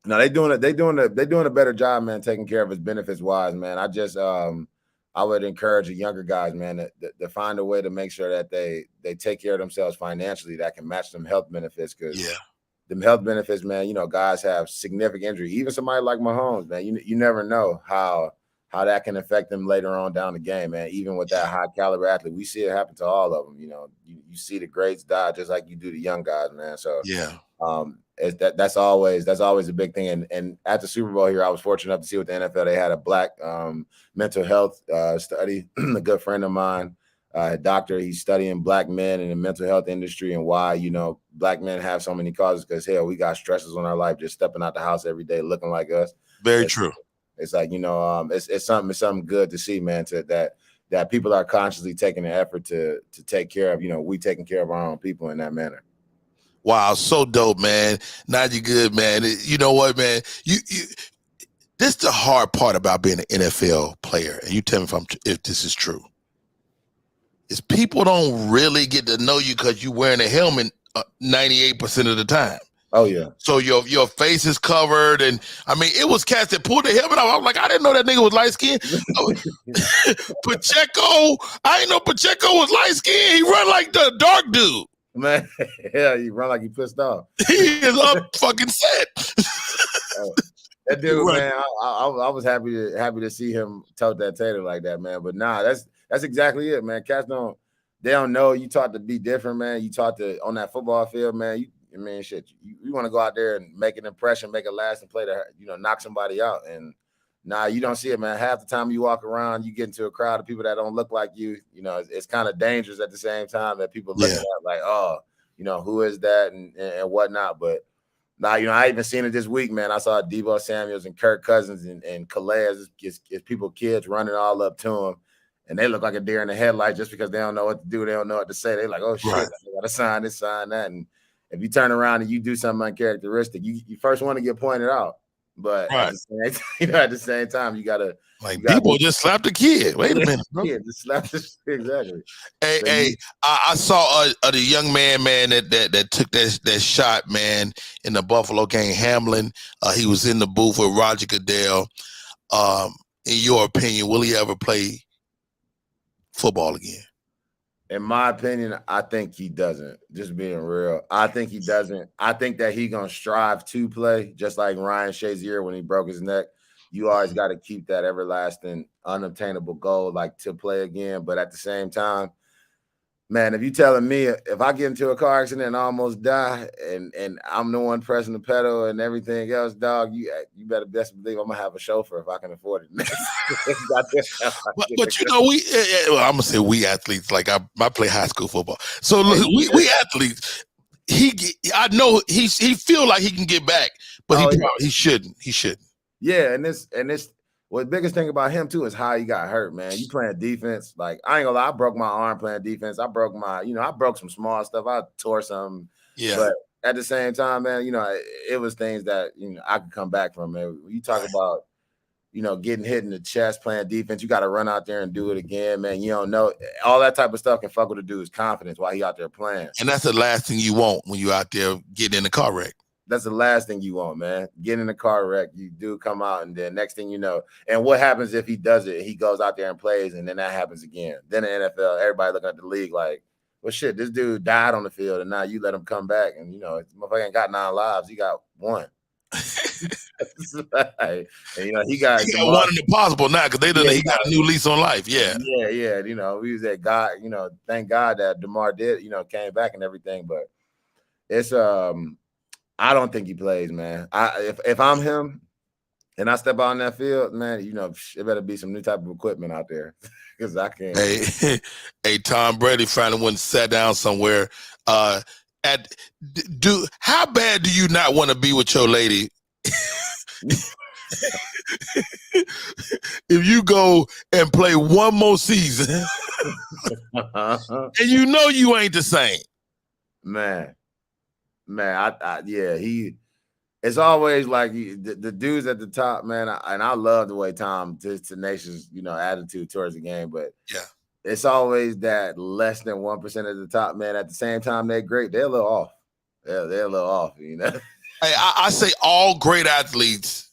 no, they doing a better job, man, taking care of his benefits wise, man. I just I would encourage the younger guys, man, to find a way to make sure that they take care of themselves financially that can match them health benefits. Because them health benefits, man, you know, guys have significant injury. Even somebody like Mahomes, man, you never know how that can affect them later on down the game, man. Even with that high caliber athlete, we see it happen to all of them. You know, you see the greats die just like you do the young guys, man. So that's always a big thing. And at the Super Bowl here, I was fortunate enough to see with the NFL, they had a black mental health study. A good friend of mine, a doctor, he's studying black men in the mental health industry and why, you know, black men have so many causes. Because hell, we got stresses on our life, just stepping out the house every day looking like us. Very true. It's like, you know, it's something good to see, man, that people are consciously taking the effort to take care of, you know, we taking care of our own people in that manner. Wow, so dope, man. Najee good, man. You know what, man? You this is the hard part about being an NFL player, and you tell me if this is true. Is people don't really get to know you because you wearing a helmet 98% of the time. Oh yeah. So your face is covered, and I mean, it was cats that pulled the helmet off. I was like, I didn't know that nigga was light skinned. Pacheco, I didn't know Pacheco was light skinned. He run like the dark dude. Man, yeah, you run like you pissed off. He is up fucking set. That dude, man, I was happy to see him tote that tater like that, man. But nah, that's exactly it, man. Cats don't know. You taught to be different, man. You taught to on that football field, man. You want to go out there and make an impression, make a lasting play to, you know, knock somebody out. And nah, you don't see it, man. Half the time you walk around, you get into a crowd of people that don't look like you. You know, it's kind of dangerous at the same time that people look at like, oh, you know, who is that and whatnot. But nah, you know, I even seen it this week, man. I saw Deebo Samuels and Kirk Cousins and Calais as kids running all up to him. And they look like a deer in the headlight just because they don't know what to do. They don't know what to say. They're like, oh, shit, I got to sign this, sign that. And if you turn around and you do something uncharacteristic, you first want to get pointed out. But at the same time, you gotta people just slapped the kid. Wait a minute, bro. Yeah, just slap this exactly. Hey, I saw the young man that took that shot, man, in the Buffalo game, Hamlin. He was in the booth with Roger Goodell. In your opinion, will he ever play football again? In my opinion, I think he doesn't. Just being real, I think he doesn't. I think that he's gonna strive to play, just like Ryan Shazier when he broke his neck. You always got to keep that everlasting, unobtainable goal, like to play again. But at the same time, man, if you telling me if I get into a car accident and almost die, and I'm the one pressing the pedal and everything else, dog, you better best believe I'm gonna have a chauffeur if I can afford it. but you know, I'm gonna say we athletes. Like I play high school football, so look, we athletes. I know he feel like he can get back, but he shouldn't. He shouldn't. Yeah, and this. Well, the biggest thing about him too is how he got hurt, man. You playing defense, like I ain't gonna lie, I broke my arm playing defense. I broke some small stuff. I tore something. Yeah. But at the same time, man, you know, it was things that, you know, I could come back from. Man, you talk about getting hit in the chest, playing defense. You got to run out there and do it again, man. You don't know. All that type of stuff can fuck with a dude's confidence while he out there playing. And that's the last thing you want when you're out there getting in a car wreck. That's the last thing you want, man. Get in a car wreck, you do come out, and then next thing you know, and what happens if he does it? He goes out there and plays, and then that happens again. Then the NFL, everybody looking at the league like, well, shit, this dude died on the field, and now you let him come back, and motherfucker ain't got 9 lives, he got 1. And, he got one in the possible now because he got a new lease on life. Yeah. We was at God. Thank God that DeMar did, came back and everything. But it's I don't think he plays, man. If I'm him and I step out on that field, man, it better be some new type of equipment out there because I can't. Hey, Tom Brady finally went and sat down somewhere. How bad do you not want to be with your lady? If you go and play one more season and you ain't the same, man, it's always like the dudes at the top, man. And I love the way Tom just tenacious, attitude towards the game, but yeah, it's always that less than 1% of the top, man. At the same time, they're great. They're a little off. Yeah, they're a little off, Hey, I say all great athletes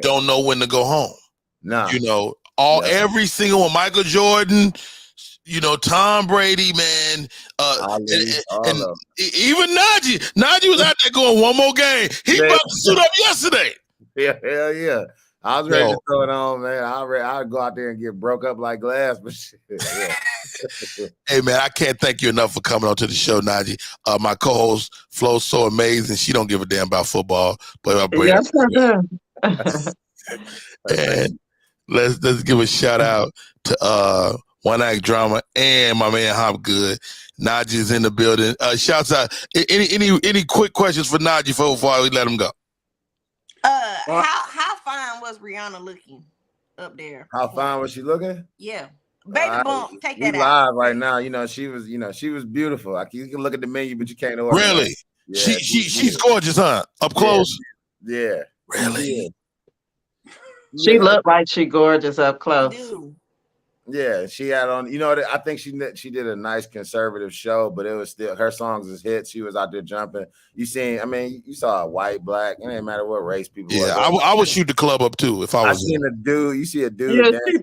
don't know when to go home. Nah. Every single one, Michael Jordan, Tom Brady, man. And even Najee. Najee was out there going one more game. He about to suit up yesterday. Yeah, hell yeah. I was ready to throw it on, man. I'd go out there and get broke up like glass, but shit. Yeah. Hey, man, I can't thank you enough for coming on to the show, Najee. My co-host, FloSoAmazin. She don't give a damn about football, but I bring and let's give a shout out to One Act Drama and my man Hopgood. Najee's in the building. Shouts out. Any quick questions for Najee before we let him go? How fine was Rihanna looking up there? How fine was she looking? Yeah. Baby bump, take that out. Live right now. She was beautiful. You can look at the menu, but you can't order. Really? Yeah, she's gorgeous, huh? Up close? Yeah. Really? She looked like she gorgeous up close. Yeah, she had on, I think she did a nice conservative show, but it was still, her songs is hits. She was out there jumping. You saw a white, black, it ain't matter what race people were. I would shoot the club up too if I was. I seen a dude, you see a dude dancing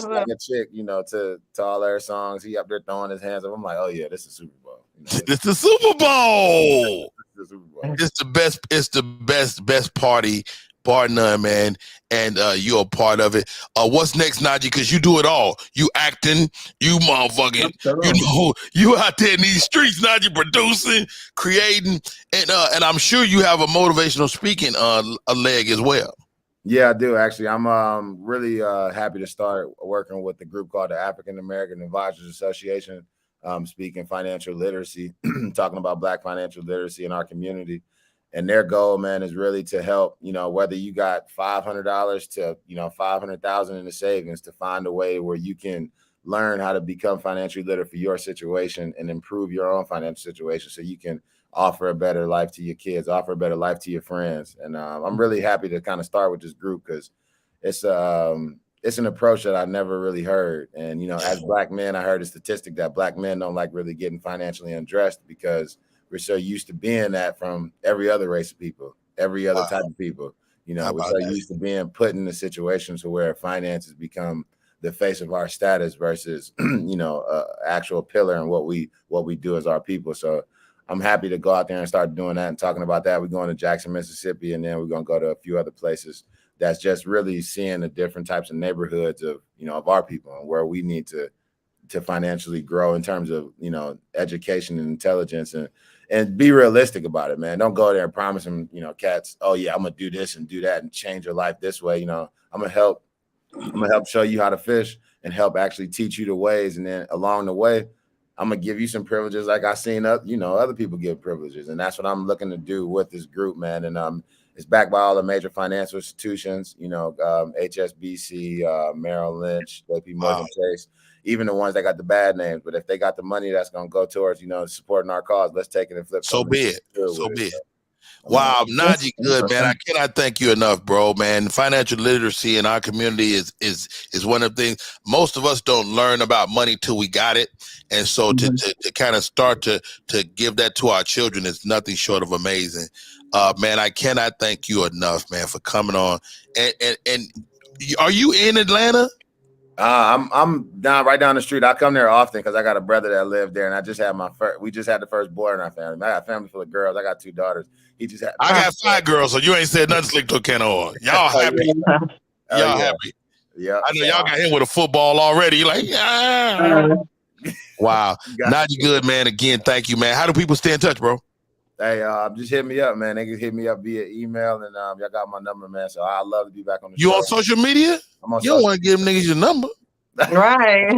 like a chick, to all her songs. He up there throwing his hands up. I'm like, oh yeah, this is Super Bowl. It's the Super Bowl. It's the best party, bar none, man. And you're a part of it. What's next, Najee? Because you do it all. You acting, you motherfucking, you out there in these streets, Najee, producing, creating, and I'm sure you have a motivational speaking a leg as well. Yeah, I do actually. I'm really happy to start working with the group called the African American Advisors Association, speaking financial literacy, talking about Black financial literacy in our community. And their goal, man, is really to help, whether you got $500 to, $500,000 in the savings, to find a way where you can learn how to become financially literate for your situation and improve your own financial situation so you can offer a better life to your kids, offer a better life to your friends. And I'm really happy to kind of start with this group because it's an approach that I never really heard. And, as Black men, I heard a statistic that Black men don't like really getting financially undressed because we're so used to being that from every other race of people, every other type of people. We're so used to being put in a situation to where finances become the face of our status versus, actual pillar in what we do as our people. So I'm happy to go out there and start doing that and talking about that. We're going to Jackson, Mississippi, and then we're going to go to a few other places. That's just really seeing the different types of neighborhoods of, of our people and where we need to financially grow in terms of, education and intelligence and be realistic about it, man. Don't go there and promise them, cats, oh yeah, I'm gonna do this and do that and change your life this way. I'm gonna help show you how to fish and help actually teach you the ways. And then along the way, I'm gonna give you some privileges like I seen other people give privileges. And that's what I'm looking to do with this group, man. And it's backed by all the major financial institutions, HSBC, Merrill Lynch, JP Morgan Chase. Even the ones that got the bad names, but if they got the money that's going to go towards, supporting our cause, let's take it and flip. So be it. So be it. Wow, Najee, good man. I cannot thank you enough, bro. Man, financial literacy in our community is one of the things most of us don't learn about money till we got it, and so to kind of start to give that to our children is nothing short of amazing. Man, I cannot thank you enough, man, for coming on. And are you in Atlanta? I'm right down the street. I come there often because I got a brother that lived there, and I just had we just had the first boy in our family. I got a family full of girls. I got 2 daughters. I got 5 girls, so you ain't said nothing slick to a can of oil. Y'all happy? Y'all happy? Yeah. I know y'all got him with a football already. You're like, yeah. Wow. Najee, good man. Again, thank you, man. How do people stay in touch, bro? Hey, just hit me up, man. They can hit me up via email, and y'all got my number, man. So I'd love to be back on the show. You on social media? I'm on you don't want to give them niggas your number. Right.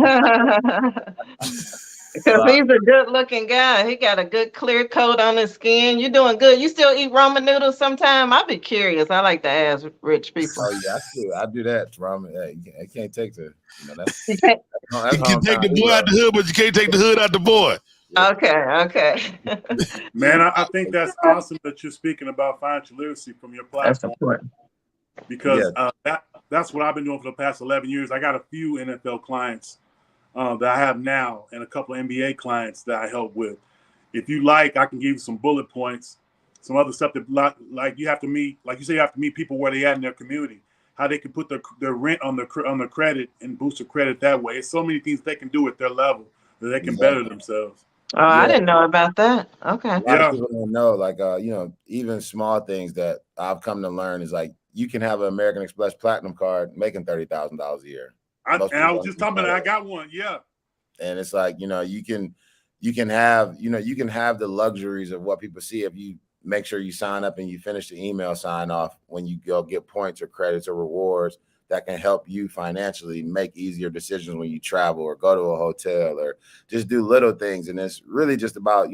Because he's a good-looking guy. He got a good clear coat on his skin. You doing good. You still eat ramen noodles sometime? I'll be curious. I like to ask rich people. Oh yeah, I do that. Ramen. I can't take the. That's, you can take the boy out the hood, but you can't take the hood out the boy. Okay. Man, I think that's awesome that you're speaking about financial literacy from your platform. That's important. Because that's what I've been doing for the past 11 years. I got a few NFL clients that I have now and a couple of NBA clients that I help with. If you like, I can give you some bullet points, some other stuff that like you have to meet, like you say, you have to meet people where they at in their community, how they can put their rent on the credit and boost their credit that way. It's so many things they can do at their level that they can better themselves. Oh, I didn't know about that. Okay. A lot of people don't know, like, even small things that I've come to learn is like you can have an American Express Platinum card making $30,000 a year. I was just talking about it. I got one, and it's like you can have the luxuries of what people see if you make sure you sign up and you finish the email sign off when you go get points or credits or rewards that can help you financially make easier decisions when you travel or go to a hotel or just do little things. And it's really just about,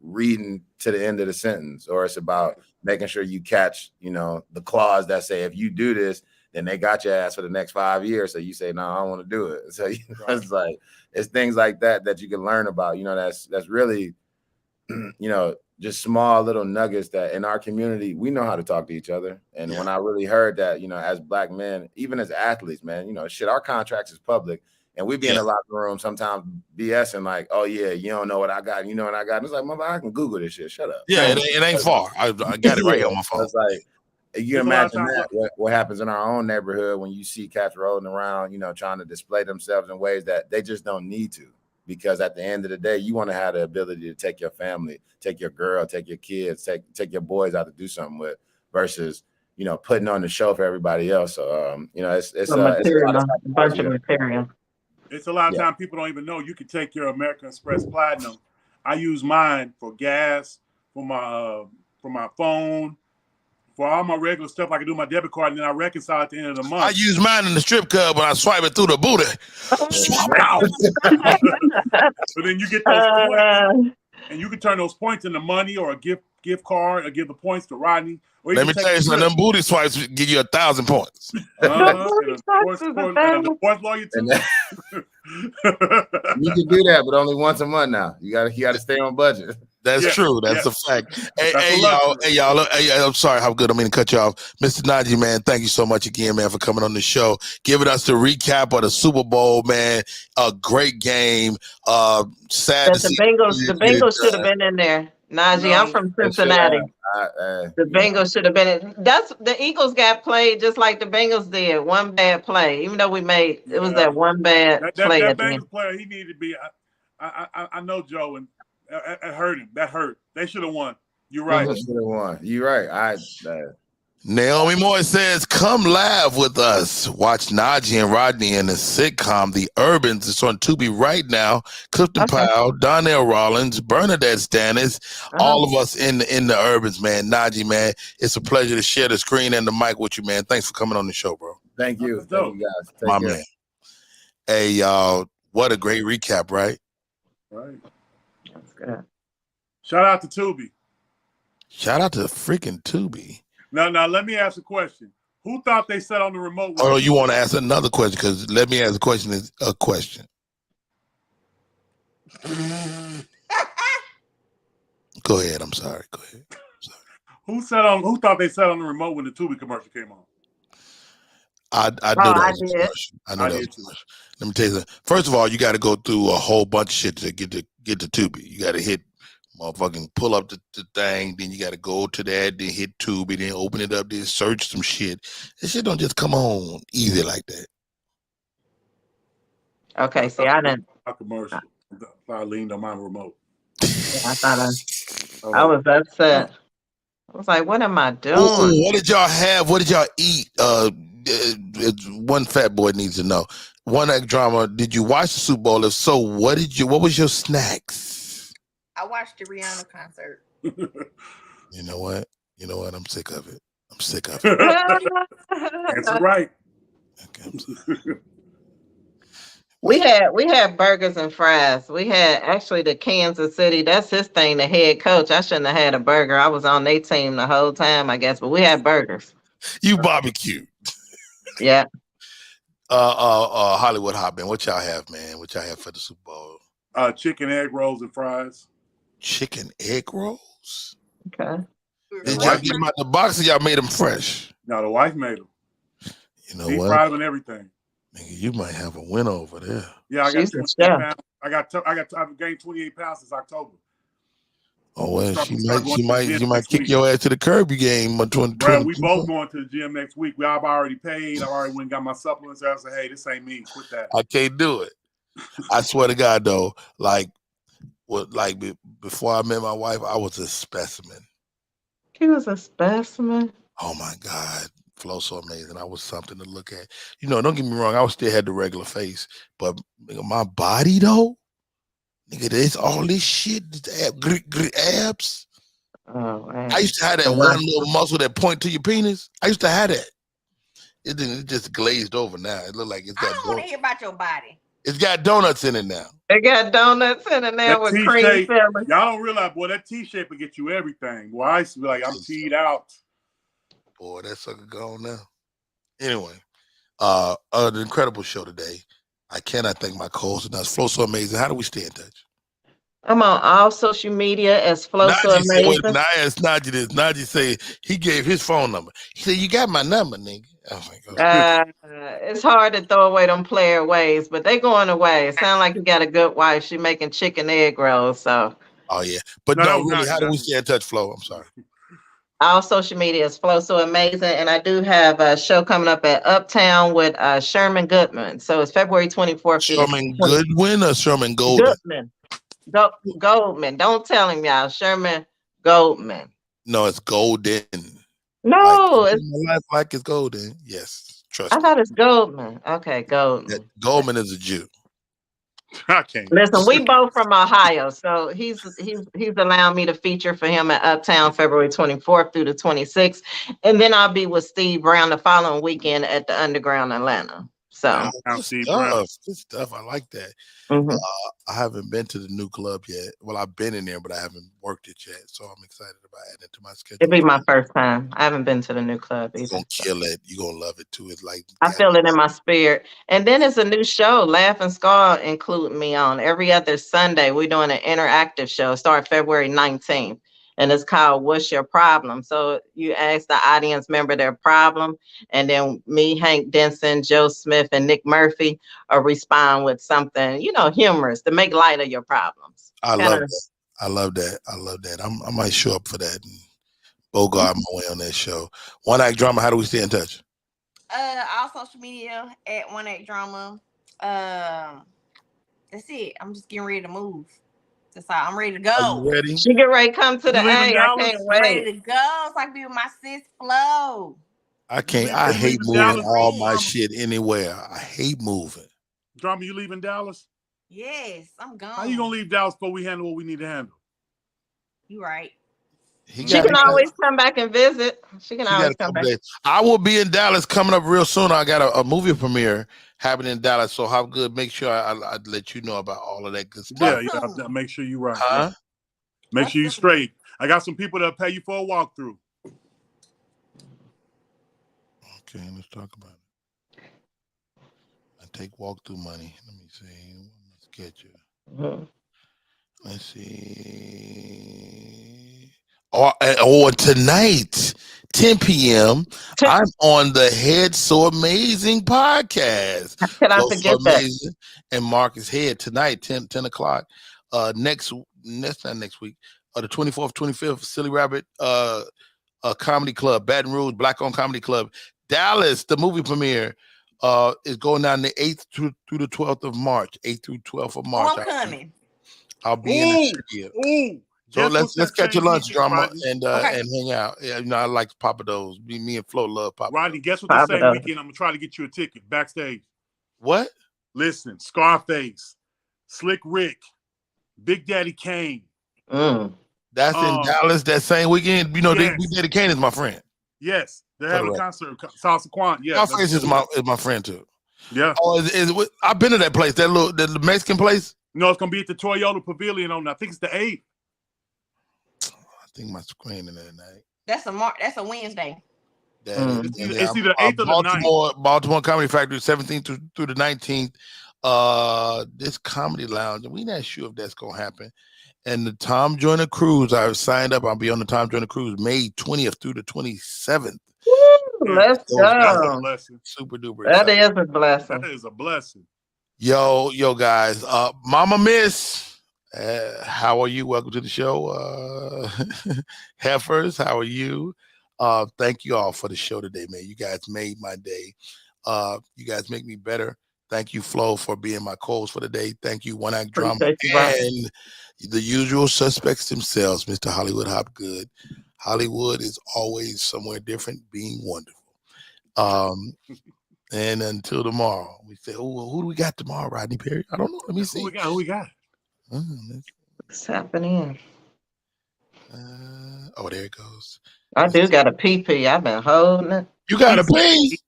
reading to the end of the sentence, or it's about making sure you catch, the clause that say, if you do this, then they got your ass for the next 5 years. So you say, no, I don't want to do it. So it's like, it's things like that you can learn about, that's really, just small little nuggets that in our community, we know how to talk to each other. And when I really heard that, as Black men, even as athletes, man, our contracts is public, and we be in the locker room sometimes BSing like, oh yeah, you don't know what I got. You know what I got. And it's like, mother, I can Google this shit. Shut up. Yeah, it ain't far. I got it right here on my phone. It's like, you can imagine that what happens in our own neighborhood when you see cats rolling around, trying to display themselves in ways that they just don't need to. Because at the end of the day, you want to have the ability to take your family, take your girl, take your kids, take your boys out to do something with, versus putting on the show for everybody else. So it's a bunch of material. It's a lot of time people don't even know you can take your American Express Platinum. I use mine for gas, for my phone, for all my regular stuff. I can do my debit card, and then I reconcile at the end of the month. I use mine in the strip club when I swipe it through the booty. Swap it out. So then you get those points, and you can turn those points into money or a gift card, or give the points to Rodney. Or let me tell you something. Them booty swipes give you 1,000 points. And the fourth lawyer too. You can do that, but only once a month now. You gotta stay on budget. That's true. That's a fact. Hey, y'all. I'm sorry how good. I mean to cut you off. Mr. Najee, man, thank you so much again, man, for coming on the show. Giving us the recap of the Super Bowl, man. A great game. Sad to see. The Bengals should have been in there. Najee, I'm from Cincinnati. The Bengals should have been in. The Eagles got played just like the Bengals did. One bad play. Even though it was that one bad play. That Bengals player, he needed to be. I know Joe, and it hurt him. That hurt. They should have won. You're right. They should have won. You're right. Naomi Moore says, come live with us. Watch Najee and Rodney in the sitcom The Urbans. It's on Tubi right now. Clifton Powell, Donnell Rollins, Bernadette Stannis, all of us in the Urbans, man. Najee, man, it's a pleasure to share the screen and the mic with you, man. Thanks for coming on the show, bro. Thank you. Thank you, guys. Take My care. man. Hey, y'all, what a great recap, right? Right. That's good. Shout out to Tubi. Shout out to freaking Tubi. Now, let me ask a question. Who thought they sat on the remote? Oh, you want to ask another question? Because let me ask a question. Is a question. Go ahead. I'm sorry. Go ahead. Who thought they sat on the remote when the Tubi commercial came on? I Oh, knew that I was a did. commercial. I knew I that was did a too. commercial. Let me tell you something. First of all, you got to go through a whole bunch of shit to get to Tubi. You got to hit motherfucking pull up the thing, then you got to go to that, then hit Tubi, then open it up, then search some shit. This shit don't just come on easy like that. Okay, see, I didn't. A commercial. I leaned on my remote. I thought Oh, I was upset. I was like, what am I doing? What did y'all have? What did y'all eat? One fat boy needs to know. One act drama. Did you watch the Super Bowl? If so, what was your snacks? I watched the Rihanna concert. You know what? I'm sick of it. I'm sick of it. Answer right. Okay, I'm sorry. We had burgers and fries. We had actually the Kansas City. That's his thing. The head coach. I shouldn't have had a burger. I was on their team the whole time, I guess. But we had burgers. You barbecue. Yeah. Hollywood Hotman. What y'all have, man? What y'all have for the Super Bowl? Chicken, egg rolls, and fries. Chicken egg rolls. Okay. Did y'all get them out the box or y'all made them fresh? No, the wife made them. You know Deep what? fried them and everything. Nigga, you might have a win over there. Yeah, I got She's a 28 chef. pounds. I've gained 28 pounds since October. Oh well, Start she going to the might gym kick next week. your ass to the curb. You gained 20. Brad, we both going to the gym next week. I've already paid. I've already went and got my supplements. I said, hey, this ain't me. Quit that. I can't do it. I swear to God, though, before I met my wife, I was a specimen. He was a specimen. Oh my God, FloSoAmazin. I was something to look at. Don't get me wrong. I still had the regular face, but nigga, my body though, nigga, there's all this shit, abs. Oh man. I used to have that one little muscle that point to your penis. I used to have that. It just glazed over now. It look like it's I got. don't want to hear about your body. It's got donuts in it now. They got donuts in it now That with T-shape, cream filling. y'all don't realize, boy, that T-shape will get you everything. Boy, I used to be like, I'm teed out. Boy, that sucker gone now. Anyway, an incredible show today. I cannot thank my co-host enough. FloSoAmazin. How do we stay in touch? I'm on all social media as Najee said, wait a FloSoAmazin. minute, I asked Najee this. Najee said he gave his phone number. He said, you got my number, nigga. I was like, oh. It's hard to throw away them player ways, but they going away. It sounds like you got a good wife. She making chicken egg rolls. So Oh, yeah. But No, that no, was really, Najee. how do we stay in touch, Flo? I'm sorry. all social media is FloSoAmazin, and I do have a show coming up at Uptown with Sherman Goodman. So it's February 24th. Sherman Goodwin or Sherman Golden? Goodman. Goldman. Don't tell him, y'all. Sherman Goldman. No, it's Golden. No, like, it's, my life like it's golden. Yes, trust I me. thought it's Goldman. Okay, Goldman. Goldman is a Jew. I can't. Listen, we both from Ohio, so he's allowing me to feature for him at Uptown February 24th through the 26th, and then I'll be with Steve Brown the following weekend at the Underground Atlanta. So Good stuff. I like that. mhm. I haven't been to the new club yet. Well, I've been in there, but I haven't worked it yet. So I'm excited about adding it to my schedule. It'll be my first time. I haven't been to the new club either. You're gonna kill it. You're gonna love it too. It's like I feel it in my spirit. And then it's a new show, Laugh and Skull including me on every other Sunday. We're doing an interactive show. Start February 19th. And it's called What's Your Problem? So you ask the audience member their problem, and then me, Hank Denson, Joe Smith, and Nick Murphy respond with something, humorous to make light of your problems. I love that. I love that. I might show up for that and bogart my way on that show. One Act Drama. How do we stay in touch? All social media at One Act Drama. That's it. I'm just getting ready to move. That's all. I'm ready to go. Are you ready? She get ready to come to the A. I can't wait. Ready to go. So I can be with my sis Flo. I can't. I hate moving all my shit anywhere. I hate moving. Drama, you leaving Dallas? Yes, I'm gone. How you gonna leave Dallas before we handle what we need to handle? You right. She can always come back and visit. She can always come back. I will be in Dallas coming up real soon. I got a movie premiere happening in Dallas. So how good? Make sure I let you know about all of that good stuff. Yeah. Make sure you're right. Huh? Yeah. Make sure you're straight. I got some people that'll pay you for a walkthrough. Okay, let's talk about it. I take walkthrough money. Let me see. Let's get you. Let's see. or tonight, 10 p.m., I'm on the Head So Amazing podcast. How could I So forget that? Amazing and Marcus Head tonight, 10 o'clock. Not next week. The 24th, 25th, Silly Rabbit Comedy Club, Baton Rouge, Black Owned Comedy Club. Dallas, the movie premiere is going down the 8th through the 12th of March. 8th through 12th of March. Oh, I'm coming. I'll be in the studio. So let's catch a lunch, drama, and hang out. Yeah, I like Papa Do's. Me and Flo love Papa. Rodney, guess what? The same weekend I'm gonna try to get you a ticket backstage. What? Listen, Scarface, Slick Rick, Big Daddy Kane. That's in Dallas that same weekend. You know, Big Daddy Kane is my friend. Yes, they're having a concert. Salsa Quan. Yeah, Scarface is my friend too. Yeah. Oh, I've been to that place. That the Mexican place. No, it's gonna be at the Toyota Pavilion on. I think it's the 8th. I think my screen in there tonight. That's a Wednesday. It's either 8th or the 9th. Baltimore Comedy Factory, 17th through the 19th. This comedy lounge, we not sure if that's gonna happen. And the Tom Joyner Cruise, I've signed up. I'll be on the Tom Joyner Cruise May 20th through the 27th. Let's go. That's a blessing. Super duper. That is a blessing. That is a blessing. Yo, guys. Mama Miss. How are you? Welcome to the show. Heifers, how are you? Thank you all for the show today, man. You guys made my day. You guys make me better. Thank you, Flo, for being my co-host for the day. Thank you, One Act Drama, and the usual suspects themselves, Mr. Hollywood Hopgood. Hollywood is always somewhere different, being wonderful. And until tomorrow, we say, who do we got tomorrow, Rodney Perry? I don't know. Let me see. Who we got? What's happening? There it goes. I do got a PP. I've been holding it. You got a pee?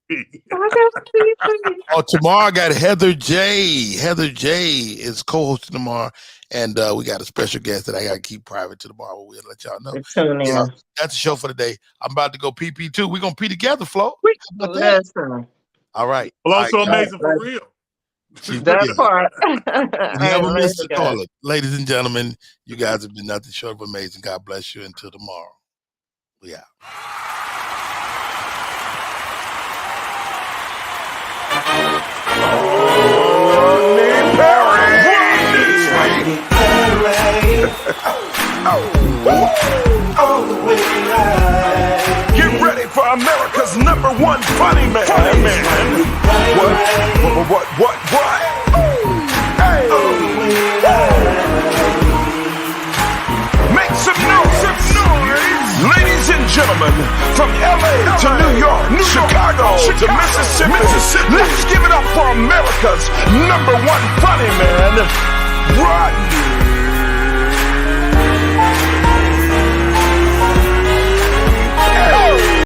Tomorrow I got Heather J. Heather J is co-hosting tomorrow, and we got a special guest that I got to keep private to tomorrow. We'll let y'all know. Yeah, that's the show for the day. I'm about to go PP too. We're gonna pee together, Flo. All right. FloSoAmazin for real. That part. Never miss the caller. Ladies and gentlemen, you guys have been nothing short of amazing. God bless you. Until tomorrow. We out. Get ready for America's #1 funny man. What? Hey. Make some noise. Ladies and gentlemen, from LA to New York, Chicago to Mississippi, let's give it up for America's #1 funny man, Rodney.